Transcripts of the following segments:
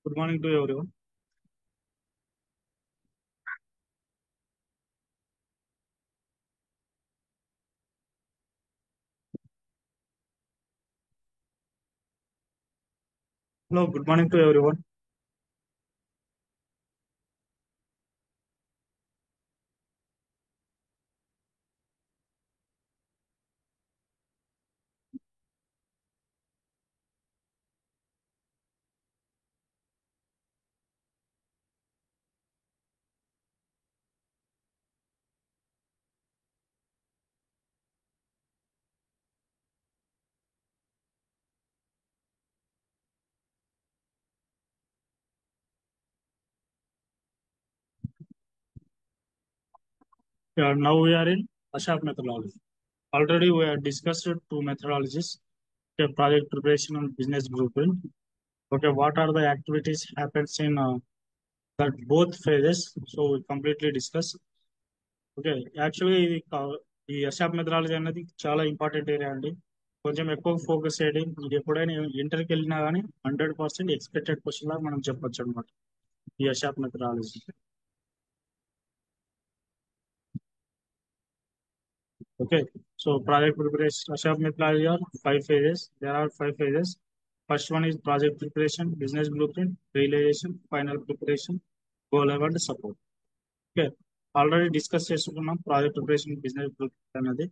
Good morning to everyone. Hello, good morning to everyone. Yeah, now we are in ASHAP methodology. Already we have discussed two methodologies, okay, project preparation and business blueprint. Okay, what are the activities happens in that both phases? So we completely discuss. Okay, actually ఈ ASHAP methodology అనేది చాలా important area అండి. కొంచెం ఎక్కువ focus చేయండి. మీరు ఎప్పుడైనా ఇంటర్కి వెళ్ళినా కానీ 100% ఎక్స్పెక్టెడ్ క్వశ్చన్ లాగా మనం చెప్పొచ్చు అనమాట ఈ ASHAP methodology. Okay, so project preparation, ASHAP methodology are 5 phases. There are 5 phases. First one is project preparation, business blueprint, realization, final preparation, go live and support. Okay, already discussed చేసుకున్నాం project preparation business blueprint అనేది.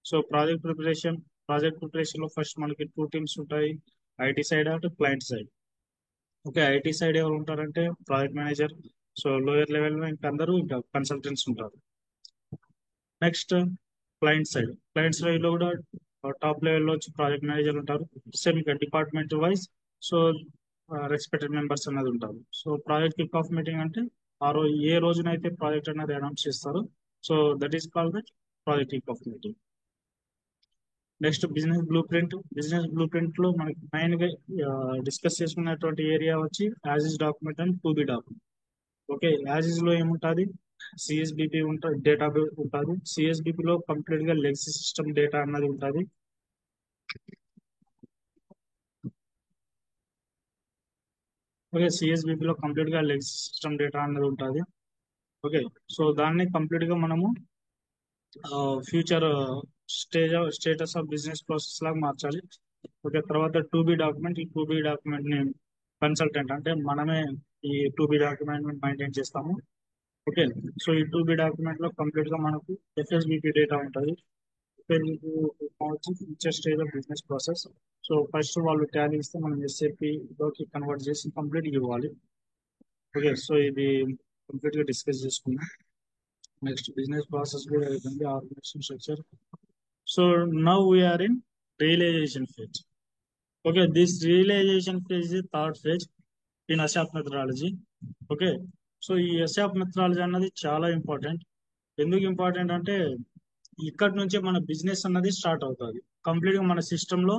So project preparation లో first మనకి two teams ఉంటాయి, IT side and client side. Okay, IT side ఎవరు ఉంటారంటే project manager, so lower level లో ఇంకా అందరూ ఇంకా కన్సల్టెంట్స్ ఉంటారు. నెక్స్ట్ క్లయింట్ సైడ్ లో కూడా టాప్ లెవెల్లో వచ్చి ప్రాజెక్ట్ మేనేజర్ ఉంటారు. సేమ్ ఇంకా department wise so respected members అనేది ఉంటారు. So project kick of meeting అంటే ఆ రోజు ఏ రోజునైతే ప్రాజెక్ట్ అనేది అనౌన్స్ చేస్తారు, so that is called that project kick of meeting. Next business blue print లో మనకి మెయిన్ గా డిస్కస్ చేసుకున్నటువంటి ఏరియా వచ్చి as is document and to be document. Okay, as is low ఏముంటుంది, సిఎస్బిపి ఉంటుంది, డేటా ఉంటుంది. సిఎస్బిపి లో కంప్లీట్ గా లెగసీ సిస్టమ్ డేటా అన్నది ఉంటుంది. ఓకే, సిఎస్బిపి లో కంప్లీట్ గా లెగసీ సిస్టమ్ డేటా అన్నది ఉంటుంది. ఓకే, సో దాన్ని కంప్లీట్ గా మనము future status of business process లాగా మార్చాలి. ఓకే, తర్వాత టూ బి డాక్యుమెంట్, ఈ టూ బి డాక్యుమెంట్ ని కన్సల్టెంట్ అంటే మనమే ఈ టూ బి డాక్యుమెంట్ మెయింటైన్ చేస్తాము. ఓకే, సో ఈ టూ బి డాక్యుమెంట్ లో కంప్లీట్ గా మనకు ఎఫ్ఎస్బిపి డేటా ఉంటుంది. Future stage of business process. So first వాళ్ళు టాలీ ఇస్తే మనం ఎస్ఏపి లోకి కన్వర్ట్ చేసి కంప్లీట్ ఇవ్వాలి. ఓకే, సో ఇది కంప్లీట్ గా డిస్కస్ చేసుకున్నాం. నెక్స్ట్ బిజినెస్ ప్రాసెస్ కూడా అయిపోయింది, organisation structure. So now we are in realisation phase. Okay, this realisation phase is third phase in ASAP methodology. Okay, so ఈ అశాప్ మెథడాలజీ అన్నది చాలా ఇంపార్టెంట్. ఎందుకు ఇంపార్టెంట్ అంటే ఇక్కడ నుంచే మన బిజినెస్ అన్నది స్టార్ట్ అవుతుంది కంప్లీట్ గా మన సిస్టమ్ లో.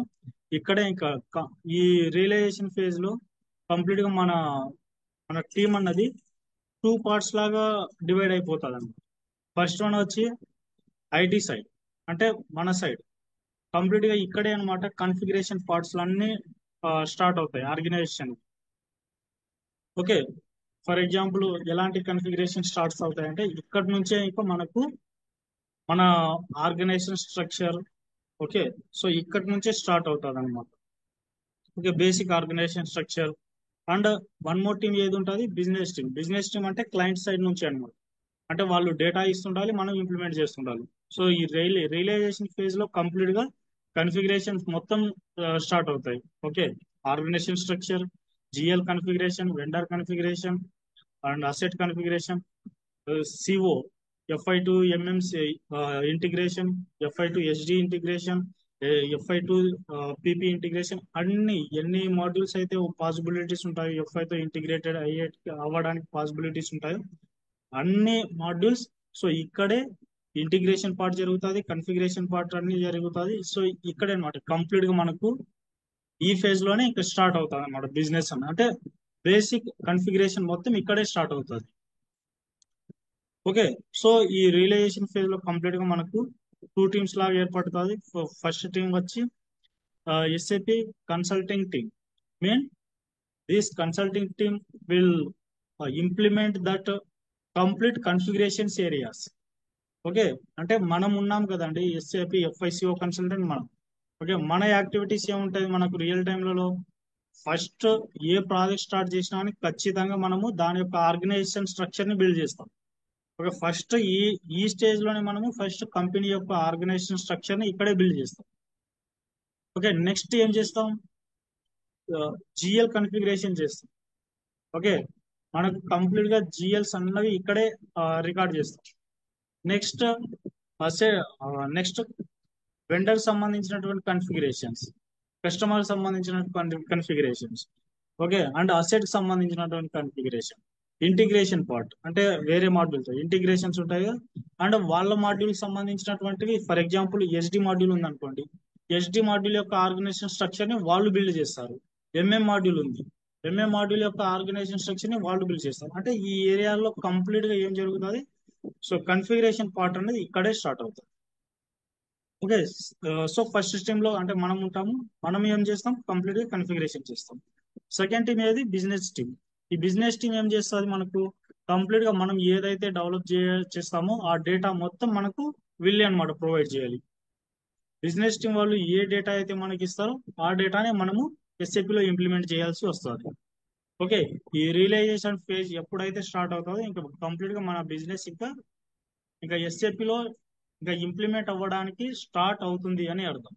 ఇక్కడే ఇంకా ఈ రియలైజేషన్ ఫేజ్ లో కంప్లీట్ గా మన మన టీం అన్నది టూ పార్ట్స్ లాగా డివైడ్ అయిపోతుంది అన్నమాట. ఫస్ట్ వన్ వచ్చి ఐటీ సైడ్, అంటే మన సైడ్ కంప్లీట్ గా ఇక్కడే అనమాట కన్ఫిగరేషన్ పార్ట్స్ అన్ని స్టార్ట్ అవుతాయి ఆర్గనైజేషన్. ఓకే, ఫర్ ఎగ్జాంపుల్ ఎలాంటి కన్ఫిగరేషన్ స్టార్ట్స్ అవుతాయి అంటే ఇక్కడ నుంచే ఇంకా మనకు మన ఆర్గనైజేషన్ స్ట్రక్చర్. ఓకే, సో ఇక్కడ నుంచే స్టార్ట్ అవుతుంది అనమాట. Okay, basic organization structure. And one more team ఏది ఉంటుంది, బిజినెస్ టీమ్ అంటే క్లయింట్ సైడ్ నుంచి అనమాట. అంటే వాళ్ళు డేటా ఇస్తుండాలి, మనం ఇంప్లిమెంట్ చేస్తుండాలి. సో ఈ రియలైజేషన్ ఫేజ్ లో కంప్లీట్ గా కన్ఫిగరేషన్స్ మొత్తం స్టార్ట్ అవుతాయి. Okay, organization structure, GL configuration, vendor configuration and asset configuration, CO, FI2 MMC integration, FI2 SD integration, FI2 PP integration, ఎన్ని మాడ్యూల్స్ అయితే పాసిబిలిటీస్ ఉంటాయి FI తో ఇంటిగ్రేటెడ్ అవ్వడానికి పాసిబిలిటీస్ ఉంటాయి అన్ని మాడ్యూల్స్. సో ఇక్కడే ఇంటిగ్రేషన్ పార్ట్ జరుగుతుంది, కన్ఫిగరేషన్ పార్ట్ అన్ని జరుగుతుంది. సో ఇక్కడే అనమాట కంప్లీట్ గా మనకు ఈ ఫేజ్ లోనే ఇంకా స్టార్ట్ అవుతుంది అనమాట బిజినెస్ అంటే బేసిక్ కన్ఫిగరేషన్ మొత్తం ఇక్కడే స్టార్ట్ అవుతుంది. ఓకే, సో ఈ రియలైజేషన్ ఫేజ్ లో కంప్లీట్ గా మనకు టూ టీమ్స్ లాగా ఏర్పడుతుంది. ఫస్ట్ టీం వచ్చి SAP consulting team, mean This consulting team will implement that complete configurations areas. Okay, అంటే మనం ఉన్నాం కదండి ఎస్ఏపి ఎఫ్ఐసిఓ కన్సల్టెంట్ మనం. ఓకే, మన యాక్టివిటీస్ ఏముంటాయి మనకు రియల్ టైంలలో? ఫస్ట్ ఏ ప్రాజెక్ట్ స్టార్ట్ చేసినా కానీ ఖచ్చితంగా మనము దాని యొక్క ఆర్గనైజేషన్ స్ట్రక్చర్ ని బిల్డ్ చేస్తాం. ఓకే, ఫస్ట్ ఈ స్టేజ్ లోనే మనము ఫస్ట్ కంపెనీ యొక్క ఆర్గనైజేషన్ స్ట్రక్చర్ ని ఇక్కడే బిల్డ్ చేస్తాం. ఓకే, నెక్స్ట్ ఏం చేస్తాం? జిఎల్ కన్ఫిగరేషన్ చేస్తాం. ఓకే, మనకు కంప్లీట్ గా జిఎల్స్ అన్నవి ఇక్కడే రికార్డ్ చేస్తాం. నెక్స్ట్ అసే నెక్స్ట్ వెండర్ సంబంధించినటువంటి కన్ఫిగరేషన్స్, కస్టమర్ సంబంధించినటువంటి కన్ఫిగరేషన్స్, ఓకే, అండ్ అసెట్ సంబంధించినటువంటి కన్ఫిగరేషన్, ఇంటిగ్రేషన్ పార్ట్ అంటే వేరే మాడ్యూల్తో ఇంటిగ్రేషన్స్ ఉంటాయి కదా, అండ్ వాళ్ళ మాడ్యూల్ సంబంధించినటువంటివి. ఫర్ ఎగ్జాంపుల్ ఎస్డి మాడ్యూల్ ఉందనుకోండి, ఎస్డి మాడ్యూల్ యొక్క ఆర్గనైజేషన్ స్ట్రక్చర్ ని వాళ్ళు బిల్డ్ చేస్తారు. ఎంఎం మాడ్యూల్ ఉంది, ఎంఎం మాడ్యూల్ యొక్క ఆర్గనైజేషన్ స్ట్రక్చర్ ని వాళ్ళు బిల్డ్ చేస్తారు. అంటే ఈ ఏరియాలో కంప్లీట్ గా ఏం జరుగుతుంది? సో కన్ఫిగరేషన్ పార్ట్ అనేది ఇక్కడే స్టార్ట్ అవుతుంది. ఓకే, సో ఫస్ట్ స్ట్రీమ్ లో అంటే మనం ఉంటాము, మనం ఏం చేస్తాం? కంప్లీట్ గా కన్ఫిగరేషన్ చేస్తాం. సెకండ్ టీమ్ ఏది? Business team. ఈ బిజినెస్ టీమ్ ఏం చేస్తుంది? మనకు కంప్లీట్ గా మనం ఏదైతే డెవలప్ చేస్తామో ఆ డేటా మొత్తం మనకు వీళ్ళే అనమాట ప్రొవైడ్ చేయాలి. బిజినెస్ టీమ్ వాళ్ళు ఏ డేటా అయితే మనకి ఇస్తారో ఆ డేటానే మనము SAP లో ఇంప్లిమెంట్ చేయాల్సి వస్తుంది. ఓకే, ఈ రియలైజేషన్ ఫేజ్ ఎప్పుడైతే స్టార్ట్ అవుతుందో ఇంకా కంప్లీట్ గా మన బిజినెస్ ఇంకా SAP లో ఇంకా ఇంప్లిమెంట్ అవ్వడానికి స్టార్ట్ అవుతుంది అని అర్థం.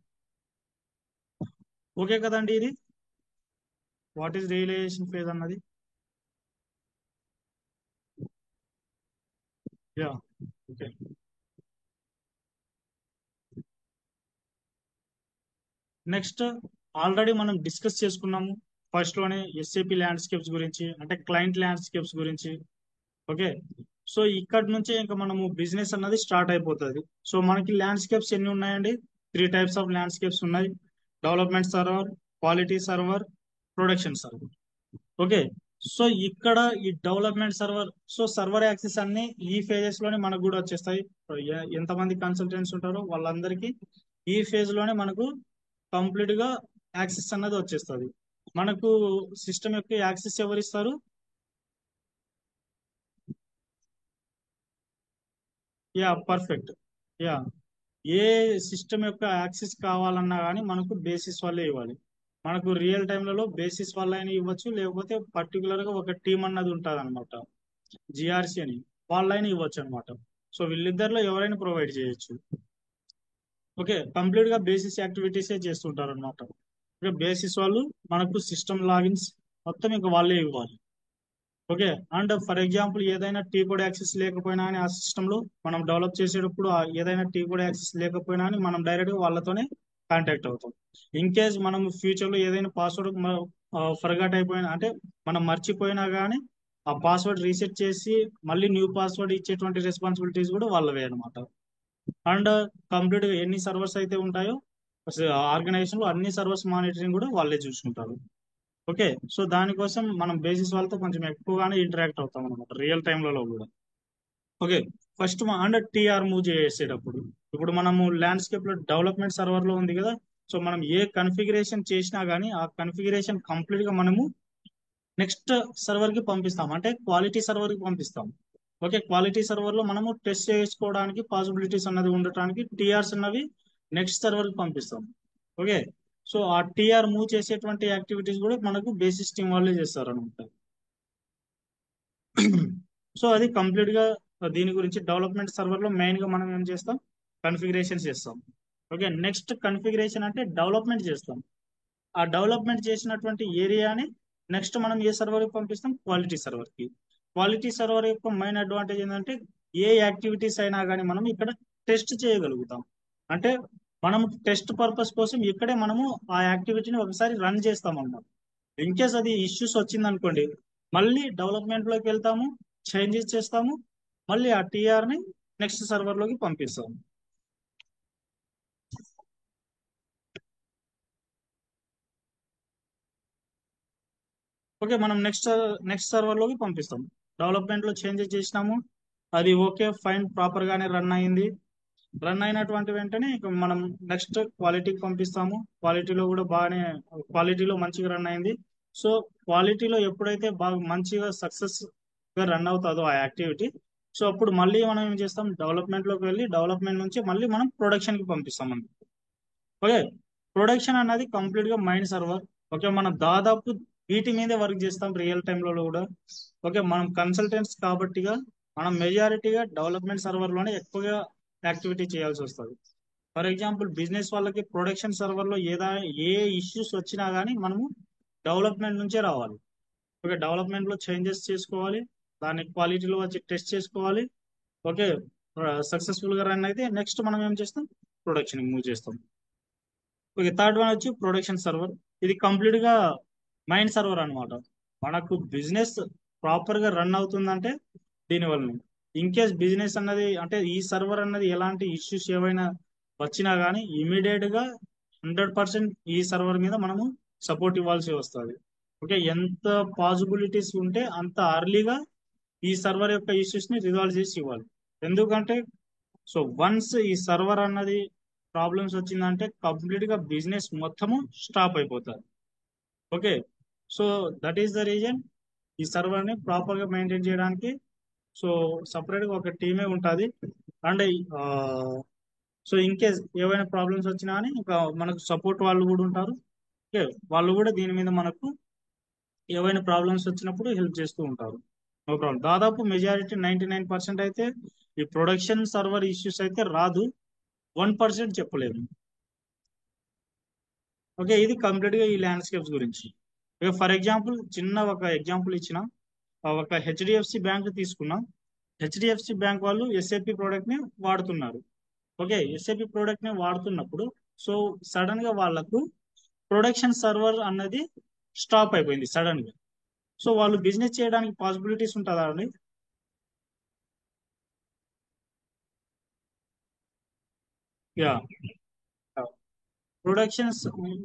ఓకే కదండి, ఇది వాట్ ఈస్ రియలైజేషన్ ఫేజ్ అన్నది. Yeah, okay. నెక్స్ట్ ఆల్రెడీ మనం డిస్కస్ చేసుకున్నాము ఫస్ట్ లోనే SAP ల్యాండ్స్కేప్స్ గురించి, అంటే క్లయింట్ ల్యాండ్స్కేప్స్ గురించి. ఓకే, సో ఇక్కడ నుంచే ఇంకా మనము బిజినెస్ అన్నది స్టార్ట్ అయిపోతుంది. సో మనకి ల్యాండ్స్కేప్స్ ఎన్ని ఉన్నాయండి? 3 టైప్స్ ఆఫ్ ల్యాండ్స్కేప్స్ ఉన్నాయి: development server, quality server, production server. Okay, so ఇక్కడ ఈ development server, so server access అన్ని ఈ ఫేజెస్ లోనే మనకు కూడా వచ్చేస్తాయి. ఎంతమంది కన్సల్టెంట్స్ ఉంటారో వాళ్ళందరికీ ఈ ఫేజ్ లోనే మనకు కంప్లీట్ గా యాక్సెస్ అన్నది వచ్చేస్తుంది. మనకు సిస్టమ్ యొక్క యాక్సెస్ ఎవరు ఇస్తారు? Yeah, perfect. యా, ఏ సిస్టమ్ యొక్క యాక్సెస్ కావాలన్నా కానీ మనకు బేసిస్ వాళ్ళే ఇవ్వాలి. మనకు రియల్ టైంలలో బేసిస్ వల్ల అయినా ఇవ్వచ్చు, లేకపోతే పర్టికులర్ గా ఒక టీం అన్నది ఉంటుంది అనమాట, జిఆర్సి అని, వాళ్ళైనా ఇవ్వచ్చు అనమాట. సో వీళ్ళిద్దరిలో ఎవరైనా ప్రొవైడ్ చేయొచ్చు. ఓకే, కంప్లీట్ గా బేసిస్ యాక్టివిటీసే చేస్తుంటారు అనమాట. ఓకే, బేసిస్ వాళ్ళు మనకు సిస్టమ్ లాగిన్స్ మొత్తం ఇంకా వాళ్ళే ఇవ్వాలి. ఓకే, అండ్ ఫర్ ఎగ్జాంపుల్ ఏదైనా టీ కోడ్ యాక్సెస్ లేకపోయినా అని ఆ సిస్టమ్ లో మనం డెవలప్ చేసేటప్పుడు ఏదైనా టీ కోడ్ యాక్సెస్ లేకపోయినా అని మనం డైరెక్ట్ గా వాళ్ళతోనే కాంటాక్ట్ అవుతాం. ఇన్ కేస్ మనం ఫ్యూచర్ లో ఏదైనా పాస్వర్డ్ ఫర్గాట్ అయిపోయినా, అంటే మనం మర్చిపోయినా కానీ ఆ పాస్వర్డ్ రీసెట్ చేసి మళ్ళీ న్యూ పాస్వర్డ్ ఇచ్చేటువంటి రెస్పాన్సిబిలిటీస్ కూడా వాళ్ళవే అనమాట. అండ్ కంప్లీట్ గా ఎన్ని సర్వర్స్ అయితే ఉంటాయో ఆర్గనైజేషన్ లో అన్ని సర్వర్స్ మానిటరింగ్ కూడా వాళ్ళే చూసుకుంటారు. ఓకే, సో దానికోసం మనం బేసిస్ వాళ్ళతో కొంచెం ఎక్కువగానే ఇంటరాక్ట్ అవుతాం అనమాట రియల్ టైంలలో కూడా. Okay, first and TR move చేసేటప్పుడు ఇప్పుడు మనము ల్యాండ్స్కేప్ లో డెవలప్మెంట్ సర్వర్ లో ఉంది కదా, సో మనం ఏ కన్ఫిగరేషన్ చేసినా కానీ ఆ కన్ఫిగరేషన్ కంప్లీట్ గా మనము నెక్స్ట్ సర్వర్ కి పంపిస్తాం, అంటే క్వాలిటీ సర్వర్ కి పంపిస్తాం. ఓకే, క్వాలిటీ సర్వర్ లో మనము టెస్ట్ చేసుకోవడానికి పాసిబిలిటీస్ అన్నది ఉండటానికి టీఆర్స్ అన్నవి నెక్స్ట్ సర్వర్ కి పంపిస్తాం. ఓకే, సో ఆ టీఆర్ మూవ్ చేసేటువంటి యాక్టివిటీస్ కూడా మనకు బేసిస్ టీం వాళ్ళే చేస్తారు అనమాట. సో అది కంప్లీట్ గా దీని గురించి డెవలప్మెంట్ సర్వర్ లో మెయిన్ గా మనం ఏం చేస్తాం? కన్ఫిగరేషన్ చేస్తాం. ఓకే, నెక్స్ట్ కన్ఫిగరేషన్ అంటే డెవలప్మెంట్ చేస్తాం. ఆ డెవలప్మెంట్ చేసినటువంటి ఏరియాని నెక్స్ట్ మనం ఏ సర్వర్ కి పంపిస్తాం? క్వాలిటీ సర్వర్ కి. క్వాలిటీ సర్వర్ యొక్క మెయిన్ అడ్వాంటేజ్ ఏంటంటే ఏ యాక్టివిటీస్ అయినా కానీ మనం ఇక్కడ టెస్ట్ చేయగలుగుతాం. అంటే మనం టెస్ట్ పర్పస్ కోసం ఇక్కడే మనము ఆ యాక్టివిటీని ఒకసారి రన్ చేస్తాం అన్నమాట. ఇన్ కేస్ అది ఇష్యూస్ వచ్చింది అనుకోండి, మళ్ళీ డెవలప్మెంట్ లోకి వెళ్తాము, చేంజెస్ చేస్తాము, మళ్ళీ ఆ టీఆర్ ని నెక్స్ట్ సర్వర్ లోకి పంపిస్తాము. ఓకే, మనం నెక్స్ట్ సర్వర్ లోకి పంపిస్తాం. డెవలప్మెంట్ లో చేంజెస్ చేసినాము, అది ఓకే ఫైన్ ప్రాపర్ గానే రన్ అయింది. రన్ అయినటువంటి వెంటనే ఇక మనం నెక్స్ట్ క్వాలిటీకి పంపిస్తాము. క్వాలిటీలో కూడా బాగానే, క్వాలిటీలో మంచిగా రన్ అయింది. సో క్వాలిటీలో ఎప్పుడైతే బాగా మంచిగా సక్సెస్ గా రన్ అవుతుందో ఆ యాక్టివిటీ, సో అప్పుడు మళ్ళీ మనం ఏం చేస్తాం, డెవలప్మెంట్ లోకి వెళ్ళి డెవలప్మెంట్ నుంచి మళ్ళీ మనం ప్రొడక్షన్ కి పంపిస్తాం మనం. ఓకే, ప్రొడక్షన్ అన్నది కంప్లీట్ గా మైండ్ సర్వర్. ఓకే, మనం దాదాపు వీటి మీదే వర్క్ చేస్తాం రియల్ టైంలో కూడా. ఓకే, మనం కన్సల్టెంట్స్ కాబట్టిగా మనం మెజారిటీగా డెవలప్మెంట్ సర్వర్ లోనే ఎక్కువగా యాక్టివిటీ చేయాల్సి వస్తుంది. ఫర్ ఎగ్జాంపుల్ బిజినెస్ వాళ్ళకి ప్రొడక్షన్ సర్వర్ లో ఏ ఇష్యూస్ వచ్చినా కానీ మనము డెవలప్మెంట్ నుంచే రావాలి. ఓకే, డెవలప్మెంట్ లో చేంజెస్ చేసుకోవాలి, దాని క్వాలిటీలో వచ్చి టెస్ట్ చేసుకోవాలి. ఓకే, సక్సెస్ఫుల్ గా రన్ అయితే నెక్స్ట్ మనం ఏం చేస్తాం, ప్రొడక్షన్ మూవ్ చేస్తాం. ఓకే, థర్డ్ వన్ వచ్చి ప్రొడక్షన్ సర్వర్. ఇది కంప్లీట్ గా మైండ్ సర్వర్ అన్నమాట. మనకు బిజినెస్ ప్రాపర్ గా రన్ అవుతుందంటే దీనివల్ల. ఇన్ కేస్ బిజినెస్ అన్నది అంటే ఈ సర్వర్ అన్నది ఎలాంటి ఇష్యూస్ ఏవైనా వచ్చినా గానీ ఇమీడియట్ గా 100% ఈ సర్వర్ మీద మనము సపోర్ట్ ఇవ్వాల్సి వస్తుంది. ఓకే, ఎంత పాసిబిలిటీస్ ఉంటే అంత అర్లీగా ఈ సర్వర్ యొక్క ఇష్యూస్ ని రిజాల్వ్ చేసి ఇవ్వాలి. ఎందుకంటే సో వన్స్ ఈ సర్వర్ అన్నది ప్రాబ్లమ్స్ వచ్చిందంటే కంప్లీట్ గా బిజినెస్ మొత్తము స్టాప్ అయిపోతుంది. Okay, so that is the reason ఈ సర్వర్ ని ప్రాపర్ గా మెయింటైన్ చేయడానికి సో సపరేట్ గా ఒక టీమే ఉంటుంది. అండ్ సో ఇన్ కేస్ ఏవైనా ప్రాబ్లమ్స్ వచ్చినా అని ఇంకా మనకు సపోర్ట్ వాళ్ళు కూడా ఉంటారు. ఓకే, వాళ్ళు కూడా దీని మీద మనకు ఏవైనా ప్రాబ్లమ్స్ వచ్చినప్పుడు హెల్ప్ చేస్తూ ఉంటారు. No problem. దాదాపు మెజారిటీ 99% అయితే ఈ ప్రొడక్షన్ సర్వర్ ఇష్యూస్ అయితే రాదు, 1% చెప్పలేము. ఓకే, ఇది కంప్లీట్ గా ఈ ల్యాండ్స్కేప్స్ గురించి. ఇక ఫర్ ఎగ్జాంపుల్ చిన్న ఒక ఎగ్జాంపుల్ ఇచ్చిన, ఒక హెచ్డిఎఫ్సి బ్యాంక్ తీసుకున్నాం. హెచ్డిఎఫ్సి బ్యాంక్ వాళ్ళు ఎస్ఏపి ప్రోడక్ట్ ని వాడుతున్నారు. ఓకే, ఎస్ఏపి ప్రోడక్ట్ ని వాడుతున్నప్పుడు సో సడన్ గా వాళ్ళకు ప్రొడక్షన్ సర్వర్ అన్నది స్టాప్ అయిపోయింది సడన్ గా. సో వాళ్ళు బిజినెస్ చేయడానికి పాసిబిలిటీస్ ఉంటుందా అండి? Yeah, production,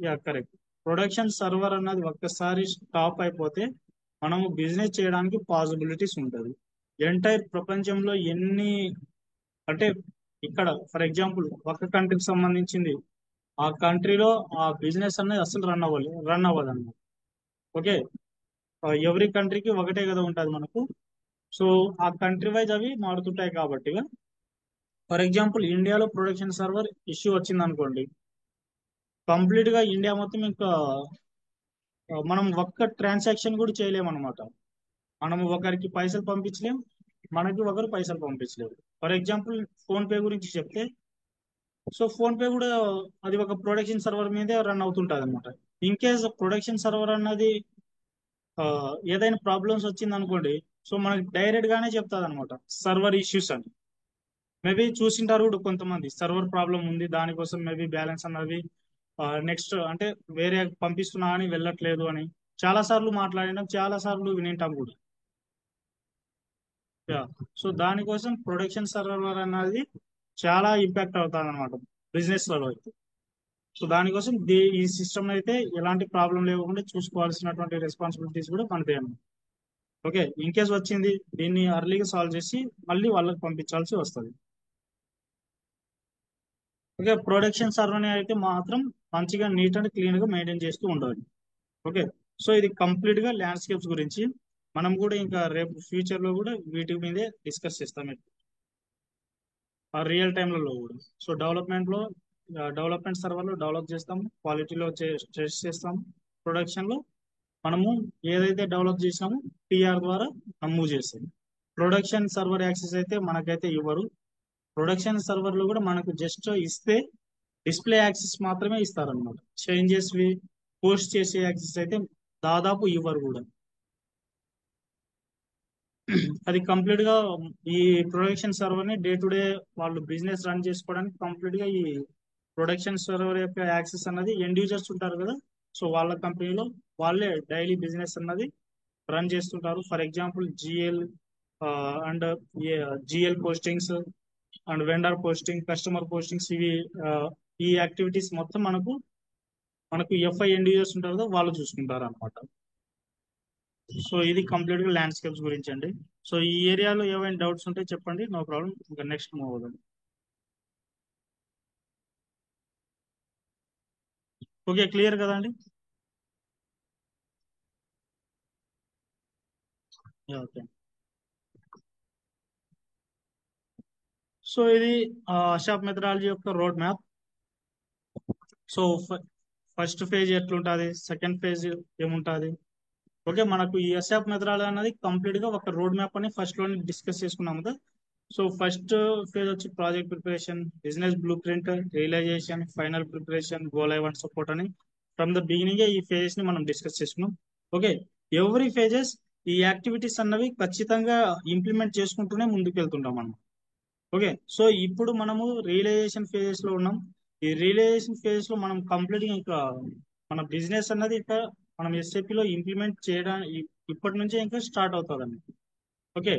yeah correct. Production server అన్నది ఒక్కసారి స్టాప్ అయిపోతే మనము బిజినెస్ చేయడానికి పాసిబిలిటీస్ ఉంటుంది. ఎంటైర్ ప్రపంచంలో ఎన్ని అంటే ఇక్కడ ఫర్ ఎగ్జాంపుల్ ఒక కంట్రీకి సంబంధించింది, ఆ కంట్రీలో ఆ బిజినెస్ అనేది అసలు రన్ అవ్వదు అన్నమాట. ఓకే, ఎవ్రీ కంట్రీకి ఒకటే కదా ఉంటుంది మనకు. సో ఆ కంట్రీ వైజ్ అవి మారుతుంటాయి కాబట్టి, ఫర్ ఎగ్జాంపుల్ ఇండియాలో ప్రొడక్షన్ సర్వర్ ఇష్యూ వచ్చింది అనుకోండి, కంప్లీట్ గా ఇండియా మొత్తం ఇంకా మనం ఒక్క ట్రాన్సాక్షన్ కూడా చేయలేము అనమాట. మనం ఒకరికి పైసలు పంపించలేం, మనకి ఒకరు పైసలు పంపించలేరు. ఫర్ ఎగ్జాంపుల్ ఫోన్ పే గురించి చెప్తే, సో ఫోన్ పే కూడా అది ఒక ప్రొడక్షన్ సర్వర్ మీదే రన్ అవుతుంటది అనమాట. ఇన్ కేస్ ప్రొడక్షన్ సర్వర్ అన్నది ఆ, ఏదైనా ప్రాబ్లమ్స్ వచ్చింది అనుకోండి, సో మనకి డైరెక్ట్ గానే చెప్తాది అనమాట సర్వర్ ఇష్యూస్ అని. మేబీ చూసింటారు కూడా కొంతమంది, సర్వర్ ప్రాబ్లం ఉంది దానికోసం మేబీ బ్యాలెన్స్ అన్నది నెక్స్ట్ అంటే వేరే పంపిస్తున్నా అని వెళ్ళట్లేదు అని చాలా సార్లు మాట్లాడినాం, చాలా సార్లు వినింటాం కూడా. యా, సో దానికోసం ప్రొడక్షన్ సర్వర్ అనేది చాలా ఇంపాక్ట్ అవుతుంది అనమాట బిజినెస్ లలో అయితే. సో దానికోసం ఈ సిస్టమ్ అయితే ఎలాంటి ప్రాబ్లం లేకుండా చూసుకోవాల్సినటువంటి రెస్పాన్సిబిలిటీస్ కూడా మనదే అన్నమాట. ఓకే, ఇన్ కేస్ వచ్చింది దీన్ని అర్లీగా సాల్వ్ చేసి మళ్ళీ వాళ్ళకి పంపించాల్సి వస్తుంది. ఓకే, ప్రొడక్షన్ సర్వర్ అయితే మాత్రం మంచిగా నీట్ అండ్ క్లీన్ గా మెయింటైన్ చేస్తూ ఉండాలి. ఓకే, సో ఇది కంప్లీట్ గా ల్యాండ్స్కేప్స్ గురించి. మనం కూడా ఇంకా రేపు ఫ్యూచర్ లో కూడా వీటి మీదే డిస్కస్ చేస్తాం ఆ రియల్ టైంలలో కూడా. సో డెవలప్మెంట్ లో డెవలప్మెంట్ సర్వర్ లో డెవలప్ చేస్తాము, క్వాలిటీలో టెస్ట్ చేస్తాము, ప్రొడక్షన్ లో మనము ఏదైతే డెవలప్ చేసినామో టీఆర్ ద్వారా మూవ్ చేస్తాం. ప్రొడక్షన్ సర్వర్ యాక్సెస్ అయితే మనకైతే ఇవ్వరు. ప్రొడక్షన్ సర్వర్ లో కూడా మనకు జస్ట్ ఇస్తే డిస్ప్లే యాక్సెస్ మాత్రమే ఇస్తారనమాట. చేంజెస్ పోస్ట్ చేసే యాక్సెస్ అయితే దాదాపు ఇవ్వరు కూడా. అది కంప్లీట్ గా ఈ ప్రొడక్షన్ సర్వర్ ని డే టు డే వాళ్ళు బిజినెస్ రన్ చేసుకోవడానికి కంప్లీట్ గా ఈ ప్రొడక్షన్ సర్వర్ యొక్క యాక్సెస్ అన్నది ఎండ్ యూజర్స్ ఉంటారు కదా, సో వాళ్ళ కంపెనీలో వాళ్ళే డైలీ బిజినెస్ అన్నది రన్ చేస్తుంటారు. For example GL and GL postings and vendor posting, customer postings, ఇవి ఆ, ఈ యాక్టివిటీస్ మొత్తం మనకు ఎఫ్ఐ ఎండ్ యూజర్స్ ఉంటారు కదా వాళ్ళు చూసుకుంటారు అనమాట. సో ఇది కంప్లీట్ గా ల్యాండ్స్కేప్స్ గురించి అండి. సో ఈ ఏరియాలో ఏమైనా డౌట్స్ ఉంటే చెప్పండి, నో ప్రాబ్లం. ఇంకా నెక్స్ట్ మూవ్ అవుదాం. ఓకే, క్లియర్ కదండి? ఓకే. సో ఇది అషాప్ మెథడాలజీ యొక్క road map. So first phase ఎట్లుంటుంది, సెకండ్ ఫేజ్ ఏముంటుంది. ఓకే, మనకు ఈ ఎస్ఆప్ మెథడాలజీ అనేది కంప్లీట్ గా ఒక రోడ్ మ్యాప్ అని ఫస్ట్ లోనే డిస్కస్ చేసుకున్నాము కదా. సో ఫస్ట్ ఫేజ్ వచ్చి project preparation, business blueprint, realization, final preparation, go live and support అని ఫ్రమ్ ద బిగినింగ్ ఈ ఫేజెస్ ని మనం డిస్కస్ చేసుకున్నాం. ఓకే, ఎవ్రీ ఫేజెస్ ఈ యాక్టివిటీస్ అన్నవి ఖచ్చితంగా ఇంప్లిమెంట్ చేసుకుంటూనే ముందుకు వెళ్తుంటాం మనం. ఓకే, సో ఇప్పుడు మనము రియలైజేషన్ ఫేజెస్ లో ఉన్నాం. ఈ రియలైజేషన్ ఫేజ్ లో మనం కంప్లీట్ ఇంకా మన బిజినెస్ అన్నది ఇంకా మనం SAP లో ఇంప్లిమెంట్ చేయడానికి ఇప్పటి నుంచే ఇంకా స్టార్ట్ అవుతుందండి. ఓకే,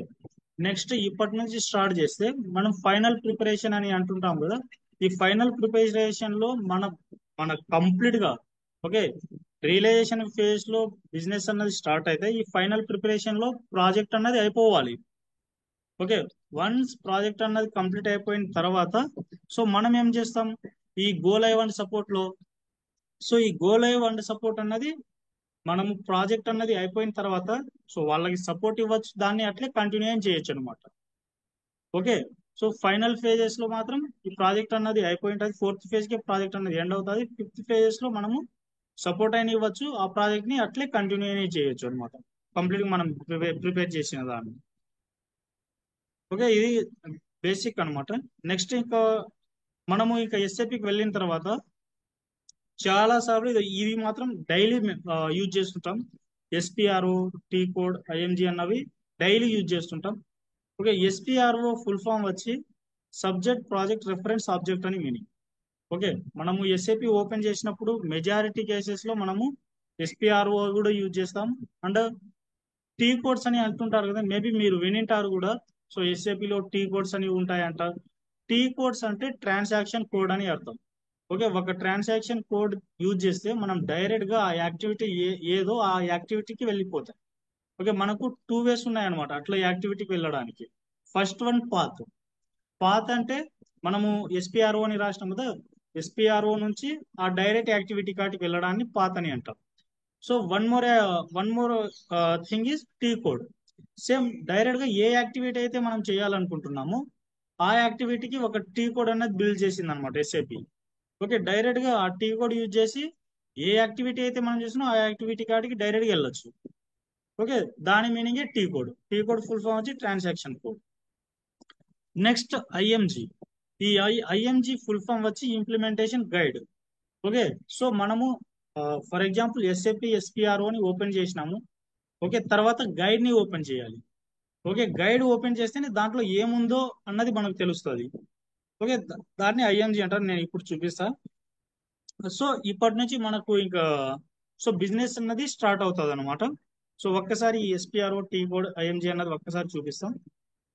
నెక్స్ట్ ఇప్పటి నుంచి స్టార్ట్ చేస్తే మనం ఫైనల్ ప్రిపరేషన్ అని అంటుంటాం కదా. ఈ ఫైనల్ ప్రిపరేషన్ లో మన కంప్లీట్ గా ఓకే, రియలైజేషన్ ఫేజ్ లో బిజినెస్ అన్నది స్టార్ట్ అయితే ఈ ఫైనల్ ప్రిపరేషన్ లో ప్రాజెక్ట్ అన్నది అయిపోవాలి. ఓకే, వన్స్ ప్రాజెక్ట్ అన్నది కంప్లీట్ అయిపోయిన తర్వాత సో మనం ఏం చేస్తాం, ఈ గో లైవ్ అండ్ సపోర్ట్ లో సో ఈ గో లైవ్ అండ్ సపోర్ట్ అన్నది మనము ప్రాజెక్ట్ అన్నది అయిపోయిన తర్వాత సో వాళ్ళకి సపోర్ట్ ఇవ్వచ్చు, దాన్ని అట్లే కంటిన్యూ చేయొచ్చు అనమాట. ఓకే, సో ఫైనల్ ఫేజెస్ లో మాత్రం ఈ ప్రాజెక్ట్ అన్నది అయిపోయి ఉంటుంది. ఫోర్త్ ఫేజ్ కి ప్రాజెక్ట్ అన్నది ఎండ్ అవుతుంది. ఫిఫ్త్ ఫేజెస్ లో మనము సపోర్ట్ అయిన ఇవ్వచ్చు, ఆ ప్రాజెక్ట్ ని అట్లే కంటిన్యూ చేయొచ్చు అనమాట, కంప్లీట్ గా మనం ప్రిపేర్ చేసిన దాన్ని. ఓకే, ఇది బేసిక్ అన్నమాట. నెక్స్ట్ ఇంకా మనము ఇంకా SAPకి వెళ్ళిన తర్వాత చాలా సార్లు ఇది మాత్రం డైలీ యూజ్ చేస్తుంటాం. SPRO, టీ కోడ్, IMG అన్నవి డైలీ యూజ్ చేస్తుంటాం. ఓకే, SPRO ఫుల్ ఫామ్ వచ్చి సబ్జెక్ట్ ప్రాజెక్ట్ రెఫరెన్స్ ఆబ్జెక్ట్ అని మీనింగ్. ఓకే, మనము SAP ఓపెన్ చేసినప్పుడు మెజారిటీ కేసెస్ లో మనము SPRO కూడా యూజ్ చేస్తాం. అండ్ టీ కోడ్స్ అని అంటుంటారు కదా, మేబీ మీరు వినింటారు కూడా. సో SAP లో టీ కోడ్స్ అని ఉంటాయంట. టీ కోడ్స్ అంటే ట్రాన్సాక్షన్ కోడ్ అని అర్థం. ఓకే, ఒక ట్రాన్సాక్షన్ కోడ్ యూజ్ చేస్తే మనం డైరెక్ట్ గా ఆ యాక్టివిటీ ఏదో ఆ యాక్టివిటీకి వెళ్ళిపోతాం. ఓకే, మనకు టూ వేస్ ఉన్నాయన్నమాట అట్లా యాక్టివిటీకి వెళ్ళడానికి. First one path. పాత్ అంటే మనము SPRO అని రాసినాం కదా, SPRO నుంచి ఆ డైరెక్ట్ యాక్టివిటీ కాటికి వెళ్ళడాన్ని పాత్ అని అంటాం. So one more thing is T code. Same direct గా ఏ యాక్టివిటీ అయితే మనం చేయాలనుకుంటున్నామో ఆ యాక్టివిటీకి ఒక టీ కోడ్ అనేది బిల్డ్ చేసింది అనమాట SAP. ఓకే, డైరెక్ట్ గా ఆ టీ కోడ్ యూజ్ చేసి ఏ యాక్టివిటీ అయితే మనం చేసినా ఆ యాక్టివిటీ కాడికి డైరెక్ట్ గా వెళ్ళొచ్చు. ఓకే, దాని meaning T code. T code full form వచ్చి ట్రాన్సాక్షన్ కోడ్. Next IMG. ఈ IMG ఫుల్ ఫామ్ వచ్చి ఇంప్లిమెంటేషన్ గైడ్. ఓకే, సో మనము ఫర్ ఎగ్జాంపుల్ SAP SPRO అని ఓపెన్ చేసినాము. ఓకే, తర్వాత గైడ్ ని ఓపెన్ చేయాలి. ఓకే, గైడ్ ఓపెన్ చేస్తేనే దాంట్లో ఏముందో అన్నది మనకు తెలుస్తుంది. ఓకే, దాన్ని IMG అంటారు, నేను ఇప్పుడు చూపిస్తా. సో ఇప్పటి నుంచి మనకు ఇంకా సో బిజినెస్ అన్నది స్టార్ట్ అవుతుంది అనమాట. సో ఒక్కసారి ఈ SPRO టీ కోడ్ IMG అన్నది ఒక్కసారి చూపిస్తాం,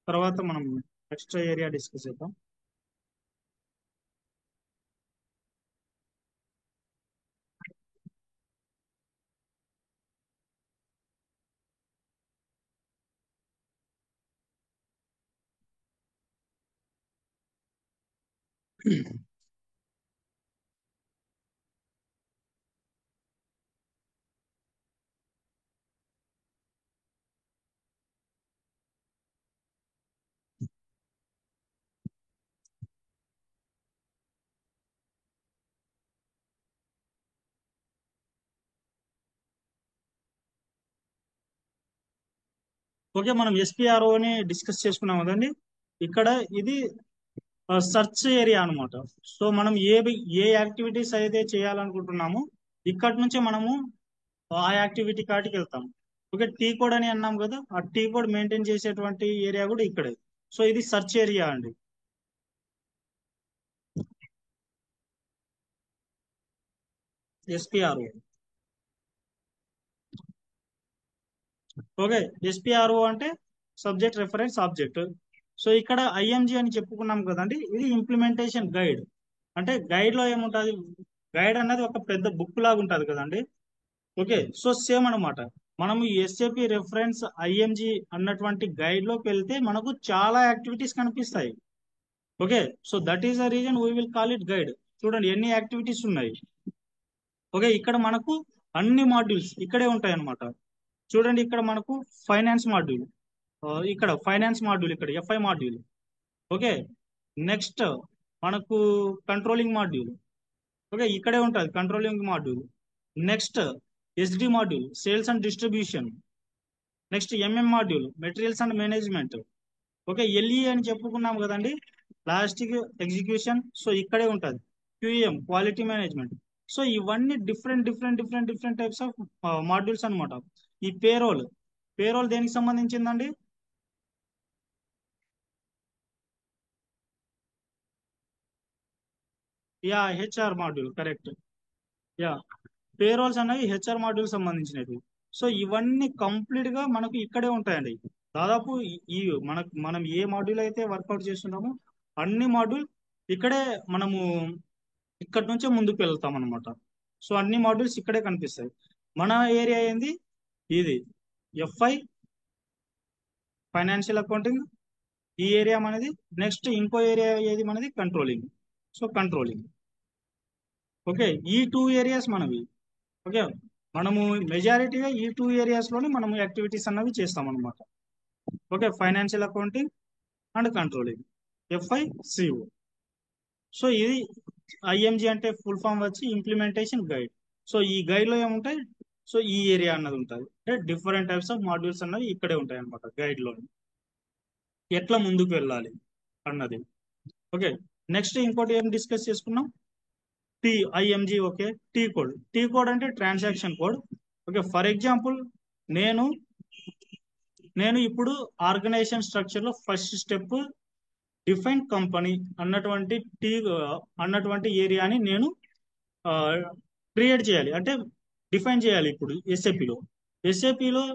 తర్వాత మనం ఎక్స్ట్రా ఏరియా డిస్కస్ చేద్దాం. ఓకే, మనం SPRO అని డిస్కస్ చేసుకున్నాం కదండి. ఇక్కడ ఇది సర్చ్ ఏరియా అన్నమాట. సో మనం ఏ యాక్టివిటీస్ అయితే చేయాలనుకుంటున్నామో ఇక్కడ నుంచే మనము ఆ యాక్టివిటీ కాటికి వెళ్తాం. ఓకే, టీ కోడ్ అని అన్నాం కదా, ఆ టీ కోడ్ మెయింటైన్ చేసేటువంటి ఏరియా కూడా ఇక్కడే. సో ఇది సర్చ్ ఏరియా అండి, SPRO. ఓకే, SPRO అంటే సబ్జెక్ట్ రెఫరెన్స్ ఆబ్జెక్ట్. సో ఇక్కడ IMG అని చెప్పుకున్నాం కదండి, ఇది ఇంప్లిమెంటేషన్ గైడ్. అంటే గైడ్ లో ఏముంటది, గైడ్ అన్నది ఒక పెద్ద బుక్ లాగా ఉంటది కదండి. ఓకే, సో సేమ్ అన్నమాట. మనం ఈ SAP రెఫరెన్స్ IMG అన్నటువంటి గైడ్ లోకి వెళ్తే మనకు చాలా యాక్టివిటీస్ కనిపిస్తాయి. Okay, so that is the reason we will call it guide. చూడండి ఎన్ని యాక్టివిటీస్ ఉన్నాయి. ఓకే, ఇక్కడ మనకు అన్ని మాడ్యూల్స్ ఇక్కడే ఉంటాయి అన్నమాట. చూడండి ఇక్కడ మనకు ఫైనాన్స్ మాడ్యూల్, ఇక్కడ ఫైనాన్స్ మాడ్యూల్, ఇక్కడ ఎఫ్ఐ మాడ్యూల్. ఓకే, నెక్స్ట్ మనకు కంట్రోలింగ్ మాడ్యూల్. ఓకే, ఇక్కడే ఉంటుంది controlling module. Next SD module, sales and distribution. Next MM module, materials and management. Okay, LE అని చెప్పుకున్నాం కదండి, లాస్టిక్ ఎగ్జిక్యూషన్. సో ఇక్కడే ఉంటుంది క్యూఎం, క్వాలిటీ మేనేజ్మెంట్. సో ఇవన్నీ different different different different types of modules అన్నమాట. ఈ పేరోల్, పేరోల్ దేనికి సంబంధించిందండి? Yeah, HR module, correct. Yeah, payrolls అనేవి హెచ్ఆర్ మాడ్యూల్ సంబంధించినవి. సో ఇవన్నీ కంప్లీట్ గా మనకు ఇక్కడే ఉంటాయండి. దాదాపు ఈ మనం ఏ మాడ్యూల్ అయితే వర్కౌట్ చేస్తున్నామో అన్ని మాడ్యూల్ ఇక్కడే మనము ఇక్కడ నుంచే ముందుకు వెళ్తాం అనమాట. సో అన్ని మాడ్యూల్స్ ఇక్కడే కనిపిస్తాయి. మన ఏరియా ఏంది? ఇది ఎఫ్ఐ, ఫైనాన్షియల్ అకౌంటింగ్, ఈ ఏరియా మనది. నెక్స్ట్ ఇంకో ఏరియా ఏది మనది? కంట్రోలింగ్. So controlling. ఓకే, ఈ టూ ఏరియాస్ మనవి. ఓకే, మనము మెజారిటీగా ఈ టూ ఏరియాస్ లోనే మనము యాక్టివిటీస్ అన్నవి చేస్తాం అనమాట. Okay, financial accounting and controlling, FI, CO. So ఇది ఐఎంజి అంటే ఫుల్ ఫామ్ వచ్చి ఇంప్లిమెంటేషన్ గైడ్. సో ఈ గైడ్ లో ఏముంటాయి? సో ఈ ఏరియా అన్నది ఉంటుంది, అంటే డిఫరెంట్ టైప్స్ ఆఫ్ మాడ్యూల్స్ అన్నవి ఇక్కడే ఉంటాయి అనమాట గైడ్ లో. ఎట్లా ముందుకు వెళ్ళాలి అన్నది. ఓకే, నెక్స్ట్ ఇంకోటి ఏం డిస్కస్ చేసుకున్నాం? IMG. Okay, T code. T code అంటే transaction code. Okay, for example నేను నేను ఇప్పుడు ఆర్గనైజేషన్ స్ట్రక్చర్ లో ఫస్ట్ స్టెప్ డిఫైన్ కంపెనీ అన్నటువంటి టీ అన్నటువంటి ఏరియాని నేను క్రియేట్ చేయాలి, అంటే డిఫైన్ చేయాలి. ఇప్పుడు ఎస్ఏపిలో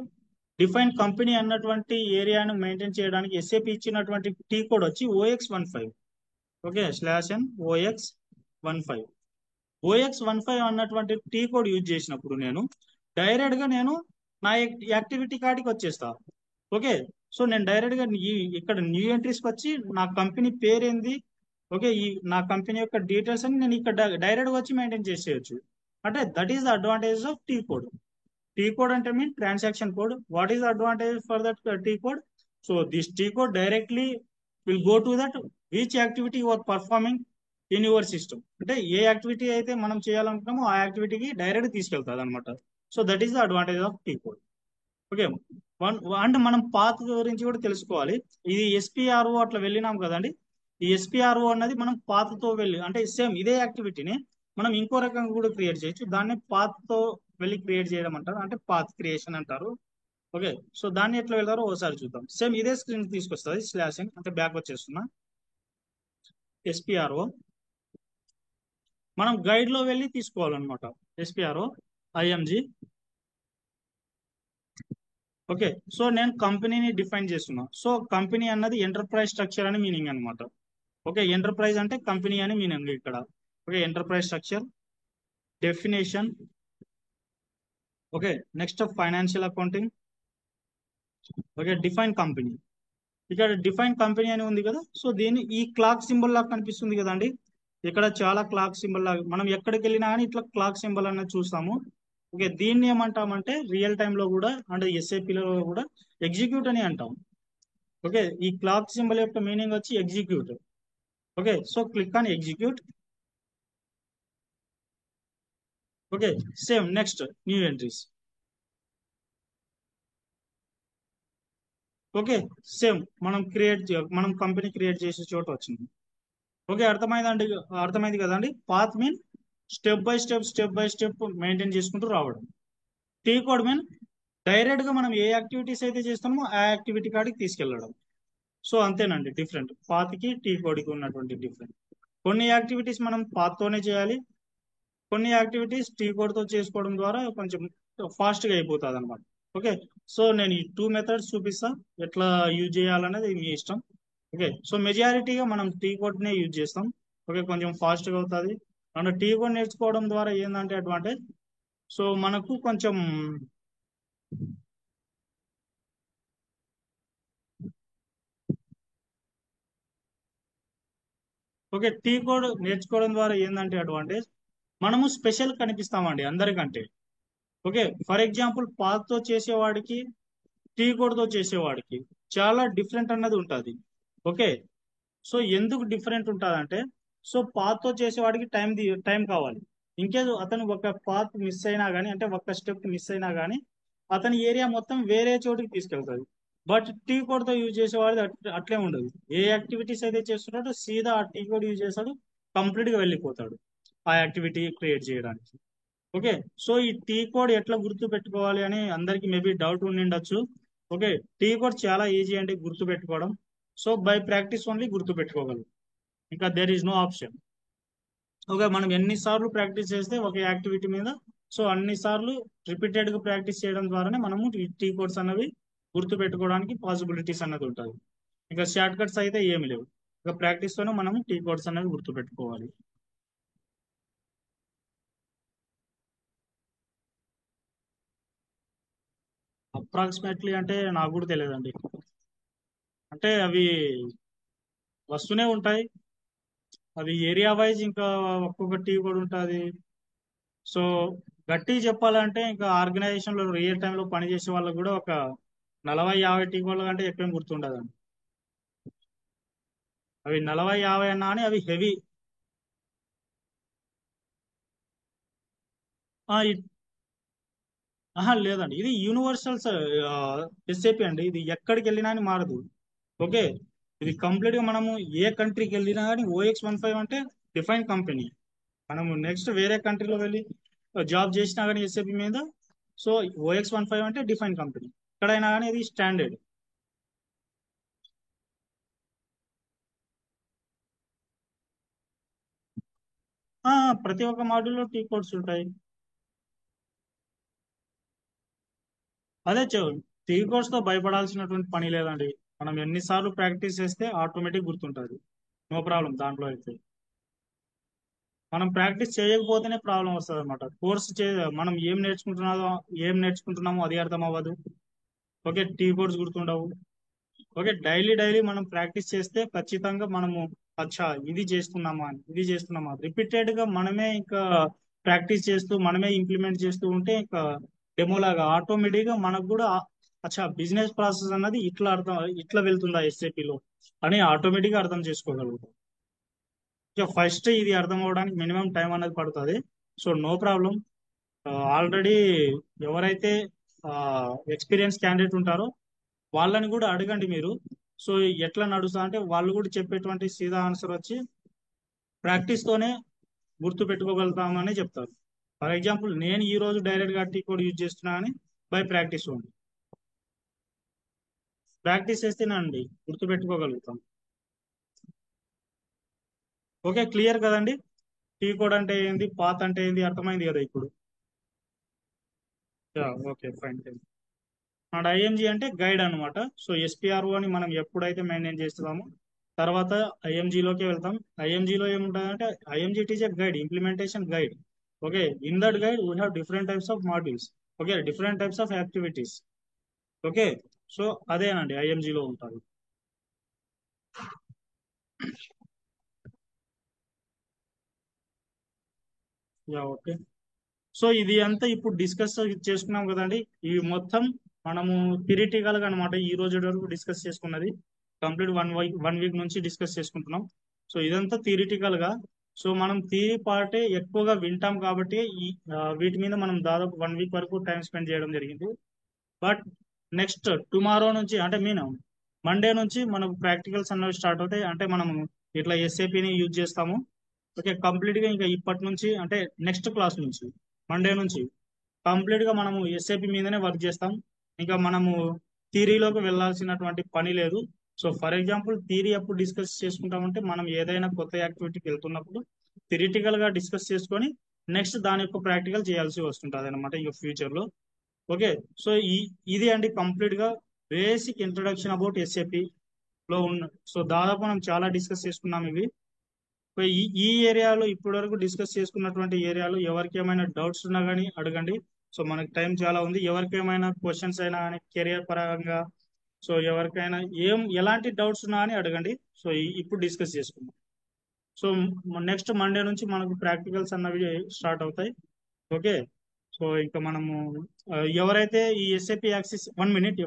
డిఫైన్ కంపెనీ అన్నటువంటి ఏరియాను మెయింటైన్ చేయడానికి ఎస్ఏపి ఇచ్చినటువంటి టీ కోడ్ వచ్చి OX15. Okay, /n OX15. OX15 అన్నటువంటి టీ కోడ్ యూజ్ చేసినప్పుడు నేను డైరెక్ట్ గా నేను నా యాక్టివిటీ కాడికి వచ్చేస్తా. ఓకే, సో నేను డైరెక్ట్ గా ఇక్కడ న్యూ ఎంట్రీస్కి వచ్చి నా కంపెనీ పేరేంది, ఓకే, ఈ నా కంపెనీ యొక్క డీటెయిల్స్ అని నేను ఇక్కడ డైరెక్ట్ గా వచ్చి మెయింటైన్ చేసేయచ్చు. అంటే that is the advantage of T code. T code అంటే mean transaction code. What is the advantage for that T code? So this T code directly will go to that which activity you are performing in your system. అంటే ఏ activity అయితే మనం చేయాలనుకున్నామో ఆ యాక్టివిటీకి direct తీసుకెళ్తుంది అనమాట. So that is the advantage of T code. Okay, అంటే మనం path గురించి కూడా తెలుసుకోవాలి. ఇది ఎస్పిఆర్ఓ అట్లా వెళ్ళినాం కదండి. ఈ ఎస్పిఆర్ఓ అన్నది మనం పాత్తో వెళ్ళి, అంటే సేమ్ ఇదే యాక్టివిటీని మనం ఇంకో రకంగా కూడా క్రియేట్ చేయొచ్చు. దాన్ని పాత్తో వెళ్ళి క్రియేట్ చేయడం అంటారు, అంటే పాత్ క్రియేషన్ అంటారు. ఓకే, సో దాన్ని ఎట్లా వెళ్తారో ఒకసారి చూద్దాం. సేమ్ ఇదే స్క్రీన్ తీసుకొస్తుంది, స్లాషింగ్ అంటే బ్యాక్ వచ్చేస్తున్నా. ఎస్పిఆర్ఓ మనం గైడ్ లో వెళ్ళి తీసుకోవాలన్నమాట. SPRO IMG. ఓకే, సో నేను కంపెనీని డిఫైన్ చేస్తున్నా. సో కంపెనీ అన్నది ఎంటర్ప్రైజ్ స్ట్రక్చర్ అని మీనింగ్ అనమాట. ఓకే, ఎంటర్ప్రైజ్ అంటే కంపెనీ అని మీనింగ్ ఇక్కడ. Okay, enterprise structure definition. Okay, next financial accounting. Okay, define company. ఇక్కడ డిఫైన్ కంపెనీ అని ఉంది కదా. సో దీన్ని ఈ క్లాక్ సింబల్ లాగా కనిపిస్తుంది కదండి. ఇక్కడ చాలా క్లాక్ సింబల్ లాగా మనం ఎక్కడికి వెళ్ళినా కానీ ఇట్లా క్లాక్ సింబల్ అనేది చూస్తాము. ఓకే, దీన్ని ఏమంటామంటే రియల్ టైమ్ లో కూడా, అంటే ఎస్ఏపిలో కూడా ఎగ్జిక్యూట్ అని అంటాం. ఓకే, ఈ క్లాక్ సింబల్ యొక్క మీనింగ్ వచ్చి execute. Okay, so click on execute. Okay, same next new entries. Okay, same మనం కంపెనీ క్రియేట్ చేసే చోట వచ్చింది. ఓకే, అర్థమైందండి, అర్థమైంది కదండి. Path mean step by step maintain చేసుకుంటూ రావడం. టీ కోడ్ మీన్ డైరెక్ట్ గా మనం ఏ యాక్టివిటీస్ అయితే చేస్తామో ఆ యాక్టివిటీ కాడికి తీసుకెళ్ళడం. సో అంతేనండి డిఫరెంట్ పాత్కి టీ కోడ్కి ఉన్నటువంటి డిఫరెంట్. కొన్ని యాక్టివిటీస్ మనం పాత్తోనే చేయాలి, కొన్ని యాక్టివిటీస్ టీ కోడ్తో చేసుకోవడం ద్వారా కొంచెం ఫాస్ట్గా అయిపోతుంది అనమాట. ఓకే, సో నేను ఈ 2 మెథడ్స్ చూపిస్తా, ఎట్లా యూజ్ చేయాలనేది మీ ఇష్టం. ఓకే, సో మెజారిటీగా మనం టీ కోడ్నే యూజ్ చేస్తాం. ఓకే, కొంచెం ఫాస్ట్గా అవుతుంది. అండ్ టీ కోడ్ నేర్చుకోవడం ద్వారా ఏంటంటే అడ్వాంటేజ్, సో మనకు కొంచెం ఓకే, టీ కోడ్ నేర్చుకోవడం ద్వారా ఏంటంటే అడ్వాంటేజ్, మనము స్పెషల్ కనిపిస్తామండి అందరికంటే. ఓకే, ఫర్ ఎగ్జాంపుల్ పాత్తో చేసేవాడికి టీ తో చేసేవాడికి చాలా డిఫరెంట్ అన్నది ఉంటుంది. ఓకే, సో ఎందుకు డిఫరెంట్ ఉంటుందంటే, సో పాత్తో చేసేవాడికి టైం కావాలి. ఇంకేదో అతను ఒక పాత్ మిస్ అయినా కానీ, అంటే ఒక స్టెప్ మిస్ అయినా కానీ అతని ఏరియా మొత్తం వేరే చోటికి తీసుకెళ్తుంది. బట్ టీ తో యూజ్ చేసేవాడిది అట్లే ఉండదు. ఏ యాక్టివిటీస్ అయితే చేస్తున్నాడో సీదా ఆ టీ కోడ్ యూజ్ చేస్తాడు, కంప్లీట్ గా వెళ్ళిపోతాడు ఆ యాక్టివిటీ క్రియేట్ చేయడానికి. ఓకే, సో ఈ టీ కోడ్ ఎట్లా గుర్తు పెట్టుకోవాలి అని అందరికి మేబీ డౌట్ ఉండిండొచ్చు. ఓకే, టీ కోడ్ చాలా ఈజీ అండి గుర్తు పెట్టుకోవడం. సో బై ప్రాక్టీస్ ఓన్లీ గుర్తు పెట్టుకోగలం, ఇంకా there is no option. Okay, మనం ఎన్నిసార్లు ప్రాక్టీస్ చేస్తే ఒక యాక్టివిటీ మీద, సో అన్ని సార్లు రిపీటెడ్ గా ప్రాక్టీస్ చేయడం ద్వారానే మనము ఈ టీ కోడ్స్ అన్నవి గుర్తు పెట్టుకోవడానికి పాసిబిలిటీస్ అన్నది ఉంటుంది. ఇంకా షార్ట్ కట్స్ అయితే ఏమి లేవు. ఇంకా ప్రాక్టీస్ తోనే మనం టీ కోడ్స్ అనేవి గుర్తు పెట్టుకోవాలి. అప్రాక్సిమేట్లీ అంటే నాకు కూడా తెలియదండి. అంటే అవి వస్తూనే ఉంటాయి. అవి ఏరియా వైజ్ ఇంకా ఒక్కొక్క టీ కూడా ఉంటుంది. సో గట్టి చెప్పాలంటే ఇంకా ఆర్గనైజేషన్ లో రియల్ టైమ్ లో పనిచేసే వాళ్ళకి కూడా ఒక 40-50 టీ కోడ్ల కంటే ఎక్కువ గుర్తుండదండి. అవి 40-50 అన్నా అని అవి హెవీ. ఆహా లేదండి, ఇది యూనివర్సల్ ఎస్ఏపి అండి. ఇది ఎక్కడికి వెళ్ళినా అని మారదు. ఓకే, ఇది కంప్లీట్ గా మనము ఏ కంట్రీకి వెళ్ళినా కానీ OX15 అంటే డిఫైన్ కంపెనీ. మనము నెక్స్ట్ వేరే కంట్రీలో వెళ్ళి జాబ్ చేసినా కానీ ఎస్ఏపి మీద, సో OX15 అంటే డిఫైన్ కంపెనీ. ఎక్కడైనా కానీ ఇది స్టాండర్డ్. ప్రతి ఒక్క మాడ్యూల్లో టీ కోడ్స్ ఉంటాయి. అదే టీ కోడ్స్ తో భయపడాల్సినటువంటి పని లేదండి. మనం ఎన్నిసార్లు ప్రాక్టీస్ చేస్తే ఆటోమేటిక్ గుర్తుంటుంది. నో ప్రాబ్లం దాంట్లో అయితే. మనం ప్రాక్టీస్ చేయకపోతేనే ప్రాబ్లం వస్తుంది అనమాట. మనం ఏం నేర్చుకుంటున్నామో అది అర్థం అవ్వదు. ఓకే, టీ కోడ్స్ గుర్తుండవు. ఓకే, డైలీ డైలీ మనం ప్రాక్టీస్ చేస్తే ఖచ్చితంగా మనము అచ్చా ఇది చేస్తున్నామా రిపీటెడ్ గా మనమే ఇంకా ప్రాక్టీస్ చేస్తూ మనమే ఇంప్లిమెంట్ చేస్తూ ఉంటే ఇంకా డెమో లాగా ఆటోమేటిక్ గా మనకు కూడా అచ్చా బిజినెస్ ప్రాసెస్ అన్నది ఇట్లా వెళ్తుందా SAP లో అని ఆటోమేటిక్ గా అర్థం చేసుకోగలుగుతాం. ఇక ఫస్ట్ ఇది అర్థం అవడానికి మినిమం టైం అనేది పడుతుంది. So no problem. ఆల్రెడీ ఎవరైతే ఎక్స్పీరియన్స్ క్యాండిడేట్ ఉంటారో వాళ్ళని కూడా అడగండి మీరు. సో ఎట్లా నడుస్తా అంటే వాళ్ళు కూడా చెప్పేటువంటి సీదా ఆన్సర్ వచ్చి ప్రాక్టీస్ తోనే గుర్తు పెట్టుకోగలుగుతామని చెప్తారు. ఫర్ ఎగ్జాంపుల్ నేను ఈ రోజు డైరెక్ట్ గా టీ కోడ్ యూజ్ చేస్తున్నా అని బై ప్రాక్టీస్ ఉంది. ప్రాక్టీస్ చేస్తేనండి గుర్తు పెట్టుకోగలుగుతాం. ఓకే, క్లియర్ కదండి. టీ కోడ్ అంటే ఏంది, పాత్ అంటే ఏంది అర్థమైంది కదా ఇప్పుడు. Okay fine. అండ్ IMG అంటే గైడ్ అన్నమాట. సో SPRO అని మనం ఎప్పుడైతే మెయింటైన్ చేస్తున్నామో తర్వాత IMG లోకి వెళ్తాం. IMG లో ఏముంటుందంటే IMG it is a guide, implementation guide. Okay, in that guide we have different types of modules. Okay, different types of activities. Okay, so అదేనండి IMG లో ఉంటుంది. ఓకే, సో ఇది అంతా ఇప్పుడు డిస్కస్ చేసుకున్నాం కదండి. ఇవి మొత్తం మనము థియరిటికల్ గా అనమాట ఈ రోజు వరకు డిస్కస్ చేసుకున్నది. కంప్లీట్ 1 వీక్ నుంచి డిస్కస్ చేసుకుంటున్నాం. సో ఇదంతా థియరిటికల్ గా. సో మనం థియరీ పార్టే ఎక్కువగా వింటాం కాబట్టి వీటి మీద మనం దాదాపు 1 వీక్ వరకు టైం స్పెండ్ చేయడం జరిగింది. బట్ నెక్స్ట్ టుమారో నుంచి అంటే మండే నుంచి మనకు ప్రాక్టికల్స్ అన్నవి స్టార్ట్ అవుతాయి. అంటే మనం ఇట్లా SAPని యూజ్ చేస్తాము. ఓకే, కంప్లీట్ గా ఇంకా ఇప్పటి నుంచి అంటే నెక్స్ట్ క్లాస్ నుంచి మండే నుంచి కంప్లీట్ గా మనము SAP మీదనే వర్క్ చేస్తాం. ఇంకా మనము థియరీలోకి వెళ్ళాల్సినటువంటి పని లేదు. సో ఫర్ ఎగ్జాంపుల్ థియరీ ఎప్పుడు డిస్కస్ చేసుకుంటామంటే మనం ఏదైనా కొత్త యాక్టివిటీకి వెళ్తున్నప్పుడు థిరిటికల్ గా డిస్కస్ చేసుకొని నెక్స్ట్ దాని యొక్క ప్రాక్టికల్ చేయాల్సి వస్తుంటుంది అనమాట ఇక ఫ్యూచర్ లో. ఓకే, సో ఇది అండి కంప్లీట్ గా బేసిక్ ఇంట్రొడక్షన్ అబౌట్ SAP లో ఉన్న. సో దాదాపు మనం చాలా డిస్కస్ చేసుకున్నాం ఇవి. సో ఈ ఏరియాలో ఇప్పటి వరకు డిస్కస్ చేసుకున్నటువంటి ఏరియాలో ఎవరికి ఏమైనా డౌట్స్ ఉన్నా కానీ అడగండి. సో మనకి టైం చాలా ఉంది. ఎవరికి ఏమైనా క్వశ్చన్స్ అయినా కానీ కెరియర్ పరంగా, సో ఎవరికైనా ఎలాంటి డౌట్స్ ఉన్నా అని అడగండి. సో ఇప్పుడు డిస్కస్ చేసుకుందాం. సో నెక్స్ట్ మండే నుంచి మనకు ప్రాక్టికల్స్ అన్నవి స్టార్ట్ అవుతాయి. ఓకే, సో ఇంకా మనము ఎవరైతే ఈ ఎస్ఏపి యాక్సిస్ 1 మినిట్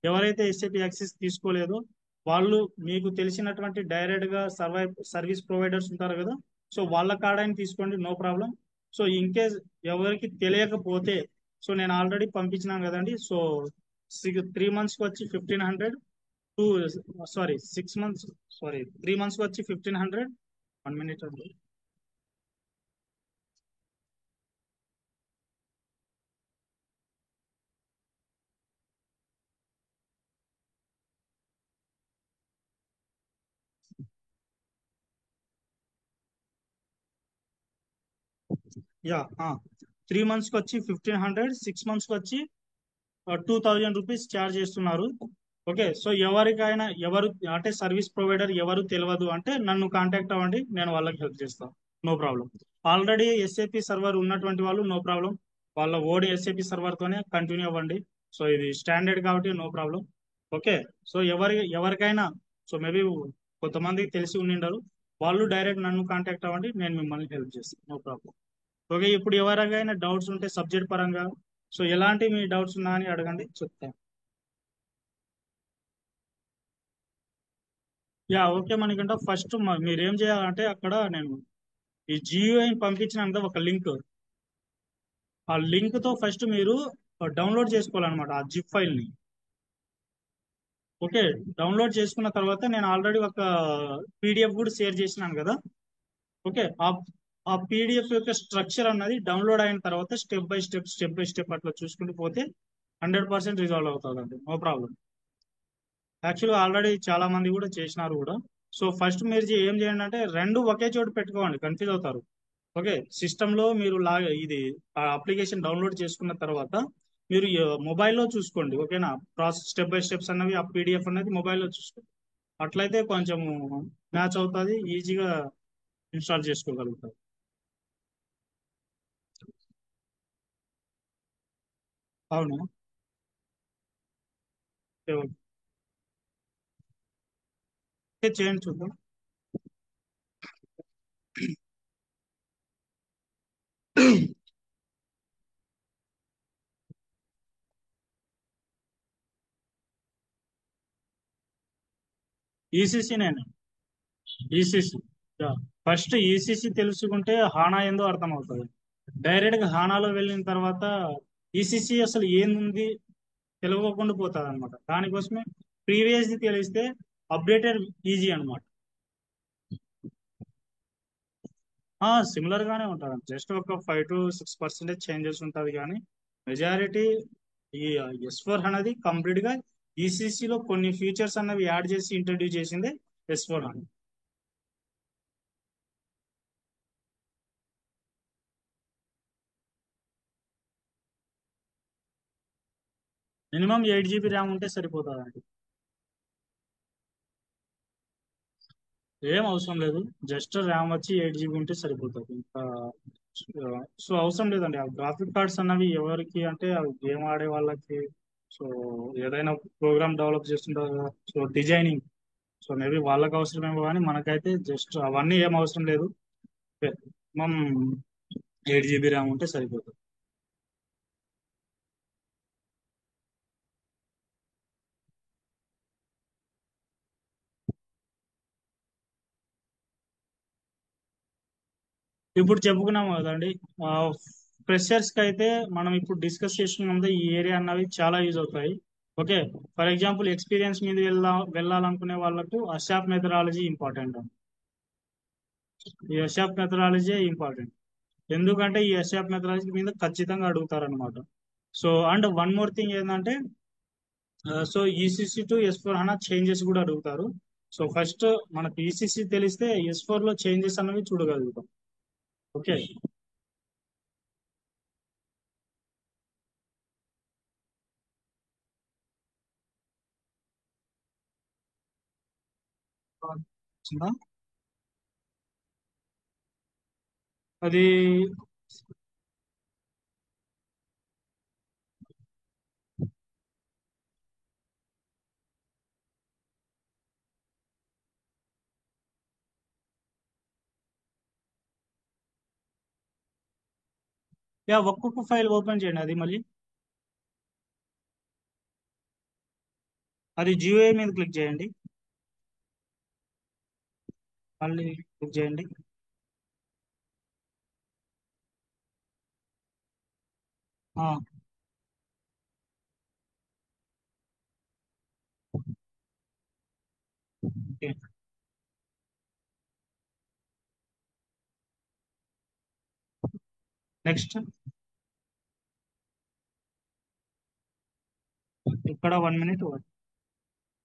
ఎవరైతే ఎస్ఏపి యాక్సిస్ తీసుకోలేదో వాళ్ళు మీకు తెలిసినటువంటి డైరెక్ట్ గా సర్వీస్ ప్రొవైడర్స్ ఉంటారు కదా, సో వాళ్ళ కాడని తీసుకోండి, no problem. So in case ఎవరికి తెలియకపోతే, సో నేను ఆల్రెడీ పంపించినాను కదండి. సో 3 months కి వచ్చి 1500, two sorry 6 months, sorry 3 months కి వచ్చి 1500. 1 minute అండి. యా, 3 months కి వచ్చి 1500, 6 months కి వచ్చి 2000 రూపీస్ ఛార్జ్ చేస్తున్నారు. ఓకే, సో ఎవరికైనా ఎవరు అంటే సర్వీస్ ప్రొవైడర్ ఎవరు తెలియదు అంటే నన్ను కాంటాక్ట్ అవ్వండి, నేను వాళ్ళకి హెల్ప్ చేస్తాను, no problem. Already SAP server ఉన్నటువంటి వాళ్ళు నో ప్రాబ్లం, వాళ్ళ ఓడి ఎస్ఏపి సర్వర్ తోనే కంటిన్యూ అవ్వండి. సో ఇది స్టాండర్డ్ కాబట్టి నో ప్రాబ్లం. ఓకే, సో ఎవరికైనా, సో మేబీ కొంతమందికి తెలిసి ఉండిండరు, వాళ్ళు డైరెక్ట్ నన్ను కాంటాక్ట్ అవ్వండి, నేను మిమ్మల్ని హెల్ప్ చేస్తాను, నో ప్రాబ్లం. ఓకే, ఇప్పుడు ఎవరికైనా డౌట్స్ ఉంటే సబ్జెక్ట్ పరంగా, సో ఎలాంటి మీ డౌట్స్ ఉన్నా అని అడగండి, చెప్తాను. యా, ఓకే మనకంటే ఫస్ట్ మీరు ఏం చేయాలంటే అక్కడ నేను ఈ జియోఐ పంపించినాక ఒక లింక్, ఆ లింక్ తో ఫస్ట్ మీరు డౌన్లోడ్ చేసుకోవాలన్నమాట ఆ జిప్ ఫైల్ ని. ఓకే, డౌన్లోడ్ చేసుకున్న తర్వాత నేను ఆల్రెడీ ఒక పీడిఎఫ్ కూడా షేర్ చేసినాను కదా. ఓకే, ఆ పీడిఎఫ్ యొక్క స్ట్రక్చర్ అన్నది డౌన్లోడ్ అయిన తర్వాత స్టెప్ బై స్టెప్ అట్లా చూసుకుంటూ పోతే 100% రిజాల్వ్ అవుతుందండి, నో ప్రాబ్లం. యాక్చువల్గా ఆల్రెడీ చాలా మంది కూడా చేసినారు కూడా. సో ఫస్ట్ మీరు ఏం చేయండి అంటే రెండు ఒకే చోటు పెట్టుకోండి, కన్ఫ్యూజ్ అవుతారు. ఓకే, సిస్టమ్ లో మీరు ఇది అప్లికేషన్ డౌన్లోడ్ చేసుకున్న తర్వాత మీరు మొబైల్లో చూసుకోండి, ఓకేనా. ప్రాసెస్ స్టెప్ బై స్టెప్స్ అన్నవి ఆ పీడిఎఫ్ అనేది మొబైల్లో చూసుకోండి. అట్లయితే కొంచెం మ్యాచ్ అవుతుంది, ఈజీగా ఇన్స్టాల్ చేసుకోగలుగుతారు. అవును, ఓకే, ఓకే, చేయండి చూద్దాం. ఈసీసీ నేను ఈసీసీ ఫస్ట్ ఈసీసీ తెలుసుకుంటే హానా ఏందో అర్థం అవుతుంది. డైరెక్ట్ గా హానాలో వెళ్ళిన తర్వాత ఈసీసీ అసలు ఏంది తెలియకుండా పోతుంది అనమాట. దానికోసమే ప్రీవియస్ తెలిస్తే అప్డేటెడ్ ఈజీ అనమాట. సిమిలర్ గానే ఉంటుంది, జస్ట్ ఒక 5 to 6% చేంజెస్ ఉంటుంది కానీ మెజారిటీ ఈ S4 అనేది కంప్లీట్ గా ECC లో కొన్ని ఫీచర్స్ అన్నవి యాడ్ చేసి ఇంట్రడ్యూస్ చేసింది S4 అని. మినిమం 8 GB ర్యామ్ ఉంటే సరిపోతుంది. ఏం అవసరం లేదు, జస్ట్ ర్యామ్ వచ్చి 8 GB ఉంటే సరిపోతుంది ఇంకా. సో అవసరం లేదండి ఆ గ్రాఫిక్ కార్డ్స్ అన్నవి ఎవరికి అంటే అవి గేమ్ ఆడే వాళ్ళకి, సో ఏదైనా ప్రోగ్రామ్ డెవలప్ చేస్తుంటారు కదా, సో డిజైనింగ్, సో మేబీ వాళ్ళకి అవసరమేమో కానీ మనకైతే జస్ట్ అవన్నీ ఏం అవసరం లేదు. మనం 8 GB ర్యామ్ ఉంటే సరిపోతుంది. ఇప్పుడు చెప్పుకున్నాము కదండి, ఫ్రెషర్స్ కి అయితే మనం ఇప్పుడు డిస్కస్ చేసుకున్నాం కదా, ఈ ఏరియా అన్నవి చాలా యూజ్ అవుతాయి. ఓకే, ఫర్ ఎగ్జాంపుల్ ఎక్స్పీరియన్స్ మీద వెళ్ళాలనుకునే వాళ్ళకు అషాప్ మెథడాలజీ ఇంపార్టెంట్. ఈ అషాప్ మెథడాలజీ ఇంపార్టెంట్, ఎందుకంటే ఈ అషాప్ మెథడాలజీ మీద ఖచ్చితంగా అడుగుతారు అనమాట. So and one more thing ఏంటంటే, so ECC to S4 HANA changes కూడా అడుగుతారు. సో ఫస్ట్ మనకు ఈసీసీ తెలిస్తే S4 లో చేంజెస్ అనేవి చూడగలుగుతాం. ఓకే, వచ్చిందా? అది యా, ఒక్కొక్క ఫైల్ ఓపెన్ చేయండి. అది మళ్ళీ అది జియోఐ మీద క్లిక్ చేయండి. మళ్ళీ క్లిక్ చేయండి. ఆ, ఓకే. నెక్స్ట్ ఇక్కడ 1 మినిట్.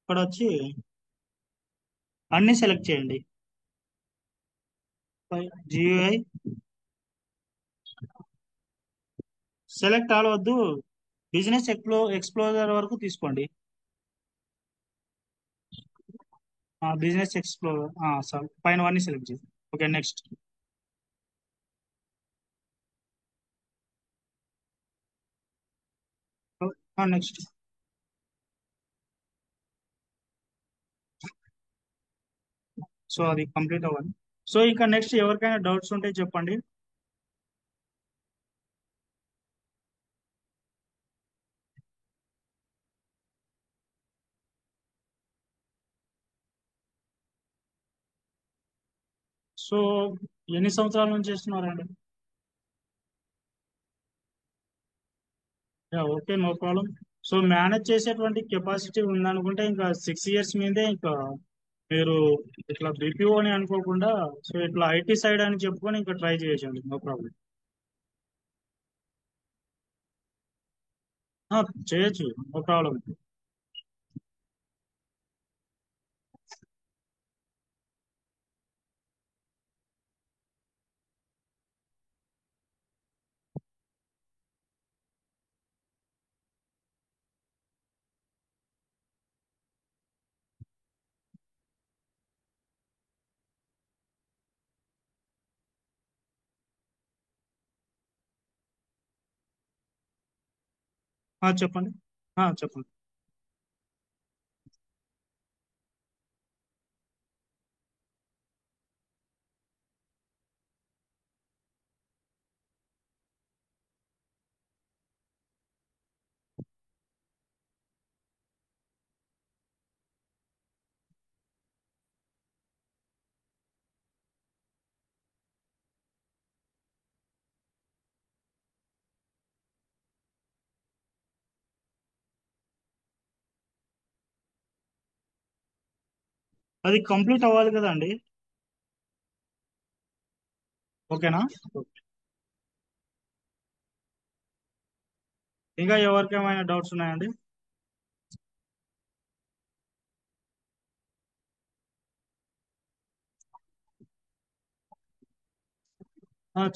ఇక్కడ వచ్చి అన్ని సెలెక్ట్ చేయండి. జియోఐ సెలెక్ట్ ఆల్ వద్దు, బిజినెస్ ఎక్స్ప్లోరర్ వరకు తీసుకోండి. బిజినెస్ ఎక్స్ప్లోరర్ సారీ, పైన అన్ని సెలెక్ట్ చేయండి. Okay, next. నెక్స్ట్. సో అది కంప్లీట్ అవ్వాలి. సో ఇంకా నెక్స్ట్ ఎవరికైనా డౌట్స్ ఉంటే చెప్పండి. సో ఎన్ని సంవత్సరాల నుంచి చేస్తున్నారండి? Okay, no problem. So manage చేసేటువంటి కెపాసిటీ ఉందనుకుంటే ఇంకా 6 ఇయర్స్ మీదే ఇంకా మీరు ఇట్లా బీపీఓ అని అనుకోకుండా, సో ఇట్లా ఐటీ సైడ్ అని చెప్పుకొని ఇంకా ట్రై చేయొచ్చండి, నో ప్రాబ్లం. చేయొచ్చు, నో ప్రాబ్లం. చెప్పండి. చెప్పండి. అది కంప్లీట్ అవ్వాలి కదండి. ఓకేనా? ఇంకా ఎవరికేమైనా డౌట్స్ ఉన్నాయండి?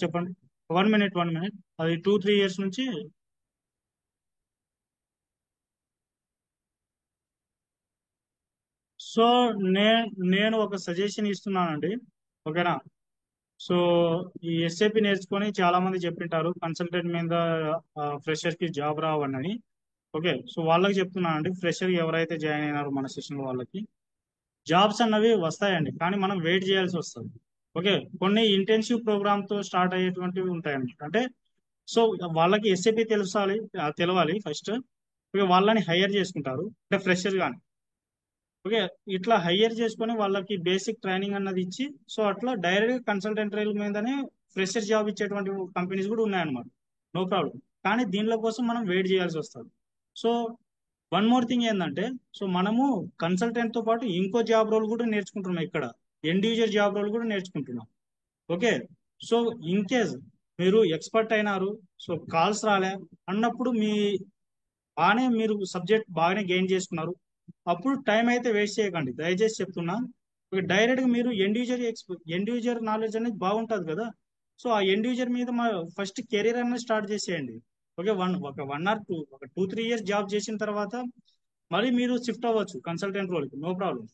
చెప్పండి. 1 మినిట్, 1 మినిట్. అది 2-3 ఇయర్స్ నుంచి. సో నే నేను ఒక సజెషన్ ఇస్తున్నానండి. ఓకేనా? సో ఈ ఎస్ఏపి నేర్చుకొని చాలా మంది చెప్పింటారు కన్సల్టెంట్ మీద ఫ్రెషర్ కి జాబ్ రావని. ఓకే, సో వాళ్ళకి చెప్తున్నానండి, ఫ్రెషర్ ఎవరైతే జాయిన్ అయినారో మన సెషన్ వాళ్ళకి జాబ్స్ అన్నవి వస్తాయండి, కానీ మనం వెయిట్ చేయాల్సి వస్తుంది. ఓకే, కొన్ని ఇంటెన్సివ్ ప్రోగ్రామ్ తో స్టార్ట్ అయ్యేటువంటివి ఉంటాయండి. అంటే సో వాళ్ళకి ఎస్ఏపి తెలవాలి ఫస్ట్. ఓకే, వాళ్ళని హైయర్ చేసుకుంటారు అంటే ఫ్రెషర్ గాని. ఓకే, ఇట్లా హైయర్ చేసుకొని వాళ్ళకి బేసిక్ ట్రైనింగ్ అన్నది ఇచ్చి, సో అట్లా డైరెక్ట్ కన్సల్టెంట్ రైల్ మీదనే ఫ్రెషర్ జాబ్ ఇచ్చేటువంటి కంపెనీస్ కూడా ఉన్నాయన్నమాట. No problem. కానీ దీనిలో కోసం మనం వెయిట్ చేయాల్సి వస్తుంది. సో వన్ మోర్ థింగ్ ఏంటంటే, సో మనము కన్సల్టెంట్ తో పాటు ఇంకో జాబ్ రోల్ కూడా నేర్చుకుంటున్నాం ఇక్కడ. ఎండ్ యూజర్ జాబ్ రోల్ కూడా నేర్చుకుంటున్నాం. ఓకే, సో ఇన్ కేస్ మీరు ఎక్స్పర్ట్ అయినారు, సో కాల్స్ రాలే అన్నప్పుడు బాగానే మీరు సబ్జెక్ట్ బాగానే గెయిన్ చేసుకున్నారు, అప్పుడు టైం అయితే వేస్ట్ చేయకండి, దయచేసి చెప్తున్నా. డైరెక్ట్ గా మీరు ఎండ్ యూజర్ నాలెడ్జ్ అనేది బాగుంటుంది కదా. సో ఆ ఎండ్ యూజర్ మీద మా ఫస్ట్ కెరీర్ అనేది స్టార్ట్ చేసేయండి. ఓకే, ఒక 1 ఆర్ 2, ఒక 2-3 ఇయర్స్ జాబ్ చేసిన తర్వాత మళ్ళీ మీరు షిఫ్ట్ అవ్వచ్చు కన్సల్టెంట్ రోల్కి, నో ప్రాబ్లం.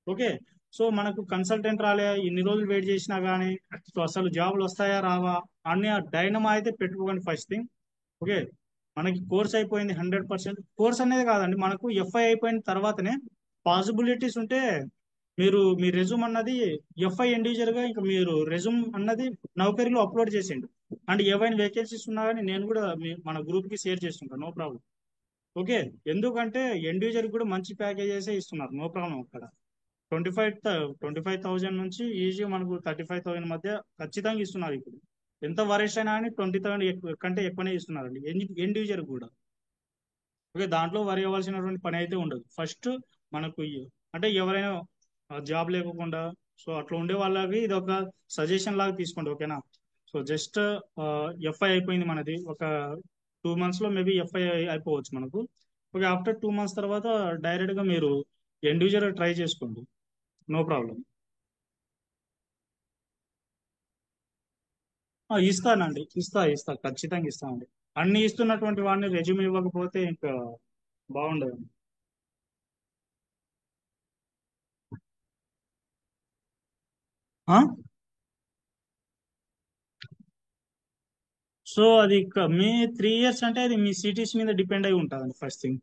ఓకే, సో మనకు కన్సల్టెంట్ రాలే, ఇన్ని రోజులు వెయిట్ చేసినా కానీ సో అసలు జాబులు వస్తాయా రావా అనే డైనమా అయితే పెట్టుకోకండి ఫస్ట్ థింగ్. ఓకే, మనకి కోర్స్ అయిపోయింది 100%. కోర్స్ అనేది కాదండి, మనకు ఎఫ్ఐ అయిపోయిన తర్వాతనే పాసిబిలిటీస్ ఉంటే మీరు మీ రెజ్యూమ్ అన్నది ఎఫ్ఐ ఇండివిజువల్ గా ఇంకా మీరు రెజ్యూమ్ అన్నది నౌకరీలో అప్లోడ్ చేసేయండి. అండ్ ఏవైనా వేకెన్సీస్ ఉన్నా కానీ నేను కూడా మన గ్రూప్కి షేర్ చేస్తుంటాను, నో ప్రాబ్లం. ఓకే. ఎందుకంటే ఇండివిజువల్ కూడా మంచి ప్యాకేజెస్ ఇస్తున్నారు, నో ప్రాబ్లం అక్కడ. 25,000 నుంచి ఈజీ మనకు 35,000 మధ్య ఖచ్చితంగా ఇస్తున్నారు ఇప్పుడు. ఎంత వరేస్ట్ అయినా కానీ 20,000 కంటే ఎక్కువనే ఇస్తున్నారండి ఇండివిజువల్ కూడా. ఓకే, దాంట్లో వరి అవ్వాల్సినటువంటి పని అయితే ఉండదు. ఫస్ట్ మనకు అంటే ఎవరైనా జాబ్ లేకుండా సో అట్లా ఉండే వాళ్ళకి ఇది ఒక సజెషన్ లాగా తీసుకోండి, ఓకేనా. సో జస్ట్ ఎఫ్ఐ అయిపోయింది మనది ఒక 2 months లో మేబీ ఎఫ్ఐ అయిపోవచ్చు మనకు. ఓకే, ఆఫ్టర్ 2 months తర్వాత డైరెక్ట్ గా మీరు ఇండివిజువల్ ట్రై చేసుకోండి, నో ప్రాబ్లం. ఇస్తానండి, ఇస్తా ఖచ్చితంగా ఇస్తానండి. అన్ని ఇస్తున్నటువంటి వాడిని రెజ్యూమ్ ఇవ్వకపోతే ఇంకా బాగుండదు. సో అది మీ 3 years అంటే అది మీ సిటీసీ మీద డిపెండ్ అయి ఉంటుందండి ఫస్ట్ థింగ్.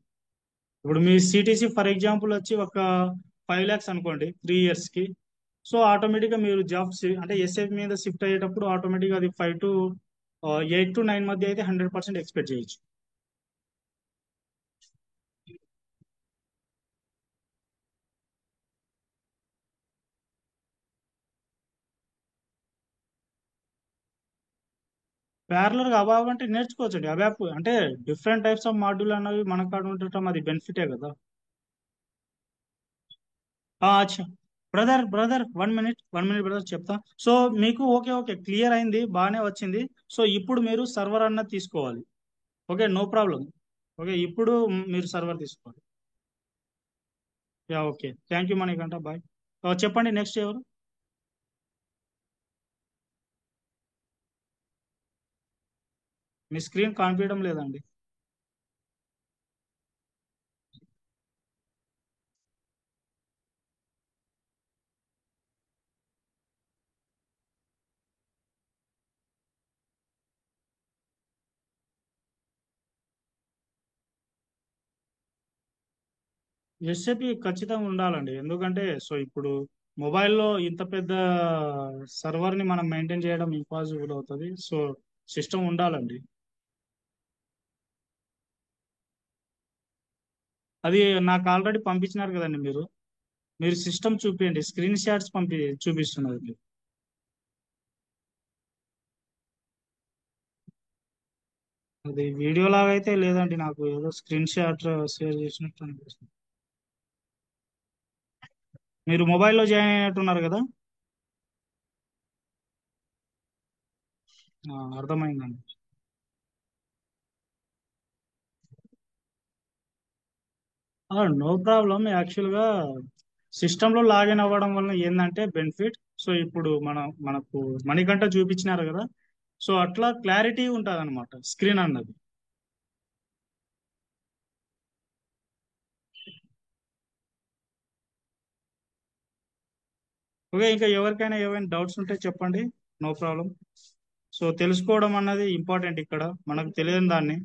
ఇప్పుడు మీ సిటీసీ ఫర్ ఎగ్జాంపుల్ వచ్చి ఒక 5 lakhs అనుకోండి 3 years కి. సో ఆటోమేటిక్గా మీరు జాబ్ అంటే ఎస్ఐ మీద షిఫ్ట్ అయ్యేటప్పుడు ఆటోమేటిక్గా అది 8 to 9 మధ్య అయితే 100% ఎక్స్పెక్ట్ చేయొచ్చు. ప్యారలర్ గా అబావ్ అంటే నేర్చుకోవచ్చండి. అబాప్ అంటే డిఫరెంట్ టైప్స్ ఆఫ్ మాడ్యూల్ అన్నవి మన కాడ ఉండటం అది బెనిఫిటే కదా. అచ్చా. బ్రదర్ 1 minute బ్రదర్ చెప్తా. సో మీకు ఓకే ఓకే క్లియర్ అయింది, బాగానే వచ్చింది. సో ఇప్పుడు మీరు సర్వర్ అన్నది తీసుకోవాలి. Okay, no problem. ఓకే, ఇప్పుడు మీరు సర్వర్ తీసుకోవాలి. Yeah okay, thank you Manikanta, bye. చెప్పండి నెక్స్ట్ ఎవరు. మీ స్క్రీన్ కనిపించడం లేదండి. ఎస్ఏపి ఖచ్చితంగా ఉండాలండి, ఎందుకంటే సో ఇప్పుడు మొబైల్లో ఇంత పెద్ద సర్వర్ని మనం మెయింటైన్ చేయడం ఇంపాసిబుల్ అవుతుంది. సో సిస్టమ్ ఉండాలండి. అది నాకు ఆల్రెడీ పంపించినారు కదండి మీరు. మీరు సిస్టమ్ చూపించండి, స్క్రీన్ షాట్స్ చూపిస్తున్నది మీరు. అది వీడియో లాగా అయితే లేదండి, నాకు ఏదో స్క్రీన్ షాట్ షేర్ చేసినట్టు అనిపిస్తుంది. మీరు మొబైల్లో జాయిన్ అయినట్టున్నారు కదా. అర్థమైందండి. No problem. యాక్చువల్గా సిస్టంలో లాగిన్ అవ్వడం వల్ల ఏంటంటే బెనిఫిట్, సో ఇప్పుడు మనకు మణికంఠ చూపించినారు కదా. సో అట్లా క్లారిటీ ఉంటుంది అనమాట స్క్రీన్ అన్నది. ఓకే, ఇంకా ఎవరికైనా ఏమైనా డౌట్స్ ఉంటే చెప్పండి, నో ప్రాబ్లం. సో తెలుసుకోవడం అన్నది ఇంపార్టెంట్ ఇక్కడ, మనకు తెలియని దాన్ని.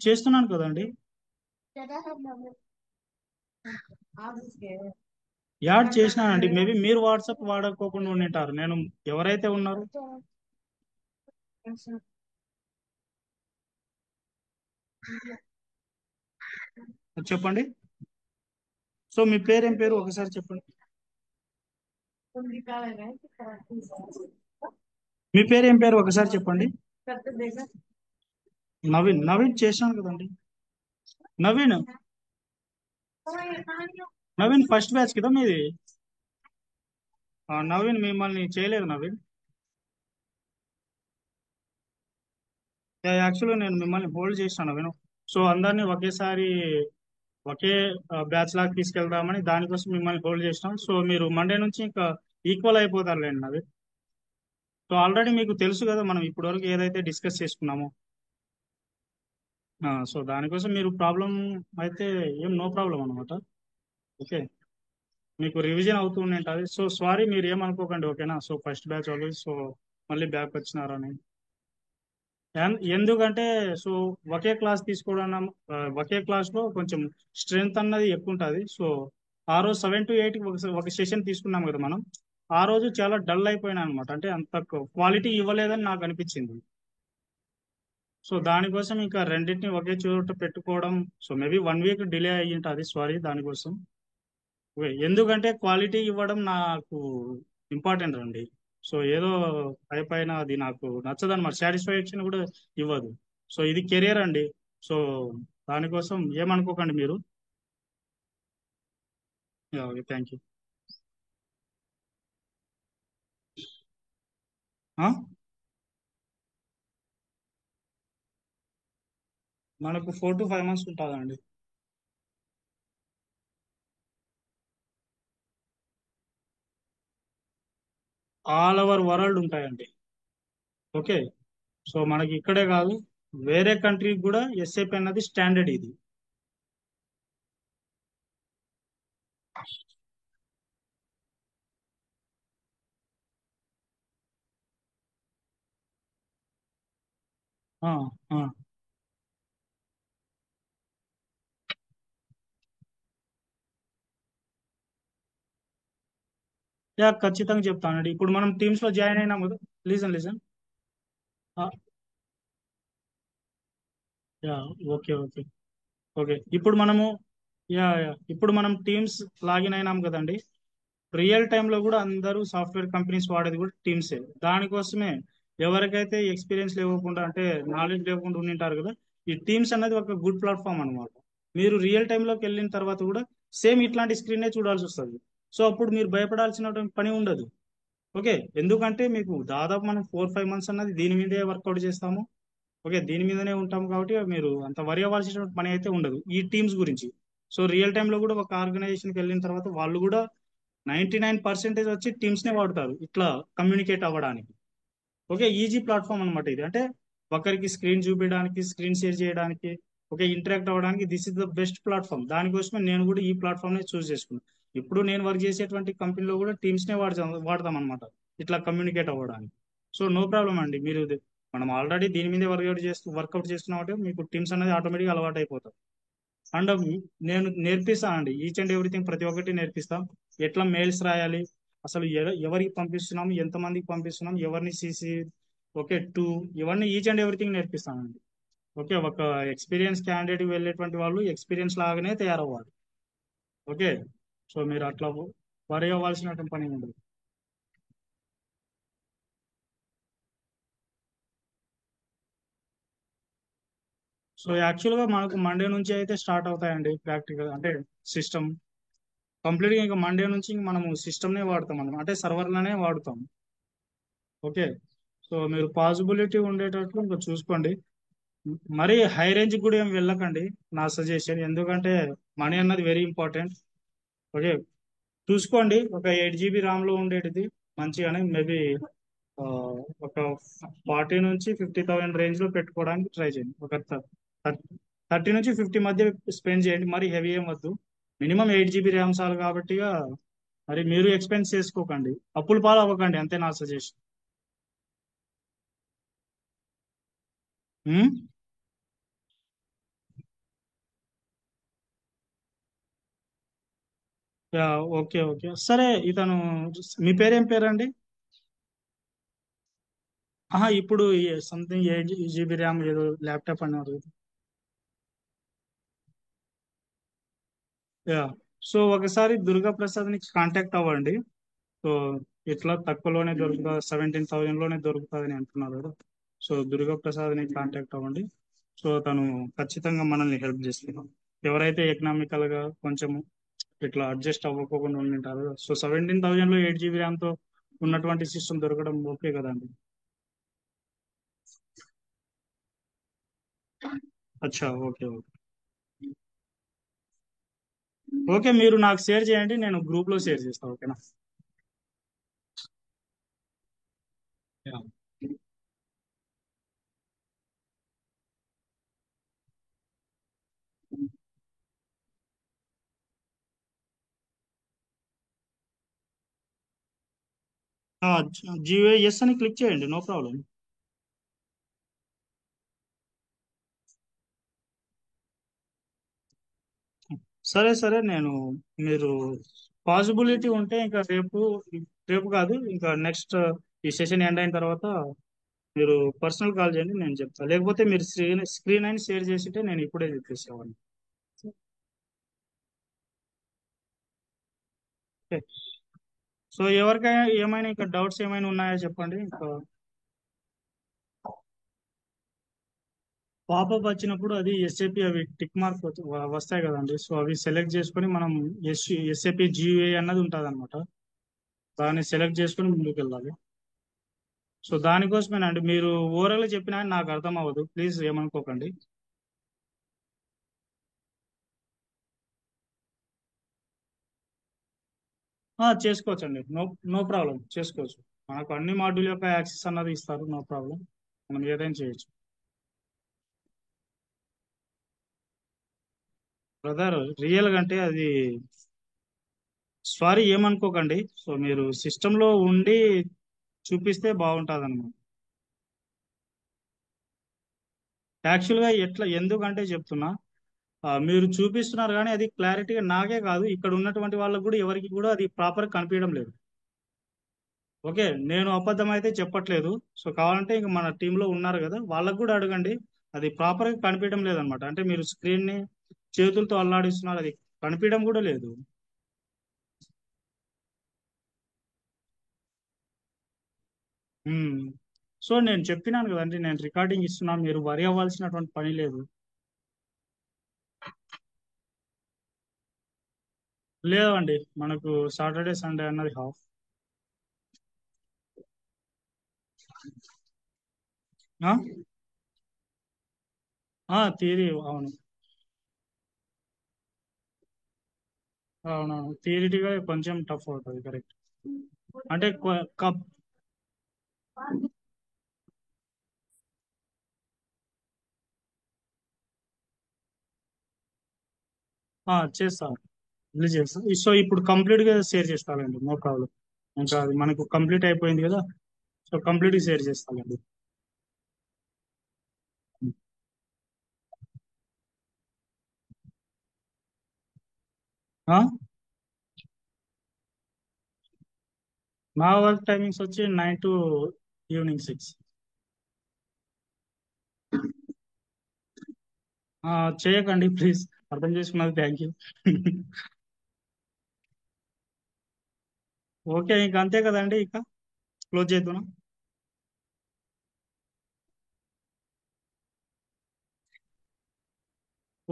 చేస్తున్నాను కదండి. యాడ్ చేసినానండి, మేబీ మీరు వాట్సాప్ వాడకోకుండా ఉండింటారు. నేను ఎవరైతే ఉన్నారో చెప్పండి. సో మీ పేరు ఏం పేరు ఒకసారి చెప్పండి. మీ పేరు ఏం పేరు ఒకసారి చెప్పండి. నవీన్. నవీన్ చేశాను కదండి. నవీన్. నవీన్ ఫస్ట్ బ్యాచ్ కదా మీది. నవీన్ మిమ్మల్ని చేయలేదు నవీన్. యాక్చువల్గా నేను మిమ్మల్ని హోల్డ్ చేస్తాను నవీన్. సో అందరినీ ఒకేసారి ఒకే బ్యాచ్ లాగా తీసుకెళ్దామని దానికోసం మిమ్మల్ని హోల్డ్ చేస్తాం. సో మీరు మండే నుంచి ఇంకా ఈక్వల్ అయిపోతారులేండి నవీన్. సో ఆల్రెడీ మీకు తెలుసు కదా మనం ఇప్పటివరకు ఏదైతే డిస్కస్ చేసుకున్నామో. సో దానికోసం మీరు ప్రాబ్లం అయితే ఏం నో ప్రాబ్లం అనమాట. ఓకే, మీకు రివిజన్ అవుతూ ఉంటుంది. సో సారీ, మీరు ఏమనుకోకండి, ఓకేనా. సో ఫస్ట్ బ్యాచ్ వాళ్ళు సో మళ్ళీ బ్యాక్ వచ్చినారని. ఎందుకంటే సో ఒకే క్లాస్ తీసుకోవడం ఒకే క్లాస్ లో కొంచెం స్ట్రెంగ్త్ అన్నది ఎక్కువ ఉంటుంది. సో ఆ రోజు 7 to 8 ఒక సెషన్ తీసుకున్నాం కదా మనం. ఆ రోజు చాలా డల్ అయిపోయినా అనమాట, అంటే అంత క్వాలిటీ ఇవ్వలేదని నాకు అనిపించింది. సో దానికోసం ఇంకా రెండింటిని ఒకే చోట పెట్టుకోవడం. సో మేబీ 1 వీక్ డిలే అయ్యి ఉంటుంది, సారీ దానికోసం. ఓకే, ఎందుకంటే క్వాలిటీ ఇవ్వడం నాకు ఇంపార్టెంట్ అండి. సో ఏదో పై పైన అది నాకు నచ్చదన్నమాట, సాటిస్ఫాక్షన్ కూడా ఇవ్వదు. సో ఇది కెరియర్ అండి. సో దానికోసం ఏమనుకోకండి మీరు. Okay, thank you. మనకు 4 to 5 months ఉంటుందండి. ఆల్ ఓవర్ వరల్డ్ ఉంటాయండి. ఓకే, సో మనకి ఇక్కడే కాదు, వేరే కంట్రీకి కూడా ఎస్ఏపి అన్నది స్టాండర్డ్ ఇది. ఆ, ఆ. యా, ఖచ్చితంగా చెప్తానండి. ఇప్పుడు మనం టీమ్స్ లో జాయిన్ అయినాం కదా. Listen listen. Yeah, okay okay. Okay, ఇప్పుడు మనము, ఇప్పుడు మనం టీమ్స్ లాగిన్ అయినాం కదండి. రియల్ టైంలో కూడా అందరూ సాఫ్ట్వేర్ కంపెనీస్ వాడేది కూడా టీమ్సే. దానికోసమే ఎవరికైతే ఎక్స్పీరియన్స్ లేకుండా, అంటే నాలెడ్జ్ లేకుండా ఉండింటారు కదా, ఈ టీమ్స్ అనేది ఒక గుడ్ ప్లాట్ఫామ్ అనమాట. మీరు రియల్ టైంలోకి వెళ్ళిన తర్వాత కూడా సేమ్ ఇట్లాంటి స్క్రీనే చూడాల్సి వస్తుంది. సో అప్పుడు మీరు భయపడాల్సిన పని ఉండదు. ఓకే, ఎందుకంటే మీకు దాదాపు మనం 4 5 months అన్నది దీని మీదే వర్కౌట్ చేస్తాము. ఓకే, దీని మీదనే ఉంటాం కాబట్టి మీరు అంత వరి అవ్వాల్సిన పని అయితే ఉండదు ఈ టీమ్స్ గురించి. సో రియల్ టైంలో కూడా ఒక ఆర్గనైజేషన్కి వెళ్ళిన తర్వాత వాళ్ళు కూడా 99% వచ్చి టీమ్స్ నే వాడతారు ఇట్లా కమ్యూనికేట్ అవ్వడానికి. ఓకే, ఈజీ ప్లాట్ఫామ్ అనమాట ఇది. అంటే ఒకరికి స్క్రీన్ చూపించడానికి, స్క్రీన్ షేర్ చేయడానికి, ఓకే, ఇంటరాక్ట్ అవ్వడానికి this is the best platform. దానికోసమే నేను కూడా ఈ ప్లాట్ఫామ్ నే చూస్ చేసుకున్నాను. ఇప్పుడు నేను వర్క్ చేసేటువంటి కంపెనీలో కూడా టీమ్స్ నే వాడతాం అనమాట, ఇట్లా కమ్యూనికేట్ అవ్వడానికి. సో నో ప్రాబ్లం అండి, మీరు మనం ఆల్రెడీ దీని మీదే వర్కౌట్ చేస్తున్నామంటే మీకు టీమ్స్ అనేది ఆటోమేటిక్గా అలవాటు అయిపోతాం. అండ్ నేను నేర్పిస్తానండి, ఈచ్ అండ్ ఎవ్రీథింగ్ ప్రతి ఒక్కటి నేర్పిస్తాం. ఎట్లా మెయిల్స్ రాయాలి, అసలు ఎవరికి పంపిస్తున్నాం, ఎంతమందికి పంపిస్తున్నాం, ఎవరిని సిసి, ఓకే టూ, ఇవన్నీ ఈచ్ అండ్ ఎవ్రీథింగ్ నేర్పిస్తానండి. ఓకే, ఒక ఎక్స్పీరియన్స్ క్యాండిడేట్ వెళ్ళేటువంటి వాళ్ళు ఎక్స్పీరియన్స్ లాగానే తయారవ్వాలి. ఓకే, సో మీరు అట్లా వరి అవ్వాల్సిన పని ఉండదు. సో యాక్చువల్గా మనకు మండే నుంచి అయితే స్టార్ట్ అవుతాయండి ప్రాక్టికల్, అంటే సిస్టమ్ కంప్లీట్గా. ఇంకా మండే నుంచి ఇంక మనము సిస్టమ్నే వాడతాం అన్నమాట, అంటే సర్వర్లనే వాడుతాం. ఓకే, సో మీరు పాసిబిలిటీ ఉండేటట్లు ఇంకా చూసుకోండి. మరీ హై రేంజ్ కూడా ఏం వెళ్ళకండి, నా సజెషన్. ఎందుకంటే మనీ అన్నది వెరీ ఇంపార్టెంట్. ఓకే, చూసుకోండి ఒక 8 GB ర్యామ్లో ఉండేటిది మంచిగానే, మేబీ ఒక 40 నుంచి 50,000 రేంజ్లో పెట్టుకోవడానికి ట్రై చేయండి. ఒక 30 నుంచి 50 మధ్య స్పెండ్ చేయండి, మరి హెవీ ఏం వద్దు. మినిమం 8 GB ర్యామ్ చాలు కాబట్టి ఇక మరి మీరు ఎక్స్పెన్స్ చేసుకోకండి, అప్పుల పాలు అవ్వకండి, అంతే నా సజెషన్. యా, ఓకే ఓకే, సరే. ఇతను మీ పేరేం పేరండి? ఆహా, ఇప్పుడు సంథింగ్ 8 GB ర్యామ్ ఏదో ల్యాప్టాప్ అన్నారు. యా, సో ఒకసారి దుర్గా ప్రసాద్ని కాంటాక్ట్ అవ్వండి. సో ఇట్లా తక్కువలోనే దొరుకుతుంది, 17,000లోనే దొరుకుతుంది అని అంటున్నారు కదా. సో దుర్గా ప్రసాద్ని కాంటాక్ట్ అవ్వండి. సో తను ఖచ్చితంగా మనల్ని హెల్ప్ చేస్తున్నాం. ఎవరైతే ఎకనామికల్ గా కొంచెం ఇట్లా అడ్జస్ట్ అవ్వకుండా ఉంటారు, సో 17,000లో 8 GB ర్యామ్తో ఉన్నటువంటి సిస్టమ్ దొరకడం ఓకే కదండి. అచ్చా, ఓకే ఓకే. ఓకే, మీరు నాకు షేర్ చేయండి, నేను గ్రూప్ లో షేర్ చేస్తాను. ఓకేనా? యా. జియో ఎస్ అని క్లిక్ చేయండి, నో ప్రాబ్లం. సరే సరే నేను మీరు పాసిబిలిటీ ఉంటే ఇంకా రేపు కాదు ఇంకా నెక్స్ట్ ఈ సెషన్ ఎండ్ అయిన తర్వాత మీరు పర్సనల్ కాల్ చేయండి నేను చెప్తాను లేకపోతే మీరు స్క్రీన్ అయిన షేర్ చేసింటే నేను ఇప్పుడే చెప్పేసేవాడిని. ఓకే. సో ఎవరికైనా ఏమైనా ఇంకా డౌట్స్ ఏమైనా ఉన్నాయా చెప్పండి ఇంకా. పాపప్ వచ్చినప్పుడు అది ఎస్ఏపి అవి టిక్ మార్క్ వస్తాయి కదండి, సో అవి సెలెక్ట్ చేసుకొని మనం ఎస్ఏపి జిఏ అన్నది ఉంటుంది అనమాట. దాన్ని సెలెక్ట్ చేసుకొని ముందుకు వెళ్ళాలి. సో దానికోసమేనండి మీరు ఓవరాల్ చెప్పినా నాకు అర్థం అవ్వదు, ప్లీజ్ ఏమనుకోకండి. చేసుకోవచ్చండి, నో నో ప్రాబ్లం, చేసుకోవచ్చు. మనకు అన్ని మాడ్యూల్ యొక్క యాక్సెస్ అన్నది ఇస్తారు, నో ప్రాబ్లం. మనం ఏదైనా చేయొచ్చు. బ్రదర్ రియల్ గా అంటే అది సారీ ఏమనుకోకండి, సో మీరు సిస్టమ్ లో ఉండి చూపిస్తే బాగుంటుంది అనమాట. యాక్చువల్ గా ఎట్లా ఎందుకంటే చెప్తున్నా, మీరు చూపిస్తున్నారు కానీ అది క్లారిటీగా నాకే కాదు ఇక్కడ ఉన్నటువంటి వాళ్ళకు కూడా ఎవరికి కూడా అది ప్రాపర్ కనిపించడం లేదు. ఓకే, నేను అబద్ధం అయితే చెప్పట్లేదు. సో కావాలంటే ఇంక మన టీంలో ఉన్నారు కదా వాళ్ళకు కూడా అడగండి. అది ప్రాపర్ గా కనిపించడం లేదనమాట, అంటే మీరు స్క్రీన్ ని చేతులతో అల్లాడిస్తున్నారు, అది కనిపించడం కూడా లేదు. ఉమ్. సో నేను చెప్పినాను కదండి, నేను రికార్డింగ్ ఇస్తున్నాను, మీరు వరి అవ్వాల్సినటువంటి పని లేదు. లేదండి, మనకు సాటర్డే సండే అన్నది హాఫ్. థియరీ అవును. అవునవును, థియరిటిగా కొంచెం టఫ్ అవుతుంది, కరెక్ట్. అంటే చేస్తాను, రిలీజ్ చేస్తాను. సో ఇప్పుడు కంప్లీట్ గా షేర్ చేస్తానండి, నో ప్రాబ్లం. ఇంకా అది మనకు కంప్లీట్ అయిపోయింది కదా, సో కంప్లీట్ గా షేర్ చేస్తానండి. ఆ, నా వర్క్ టైమింగ్స్ వచ్చి 9 to ఈవినింగ్ 6. చేయకండి ప్లీజ్, అర్థం చేసుకున్నది థ్యాంక్ యూ. ఓకే, ఇంక అంతే కదండి, ఇక క్లోజ్ చేద్దాం.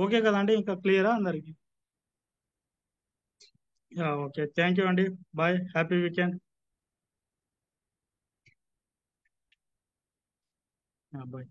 ఓకే కదండి, ఇంకా క్లియరా అందరికి? ఓకే, థ్యాంక్ యూ అండి. Bye, happy weekend. బాయ్.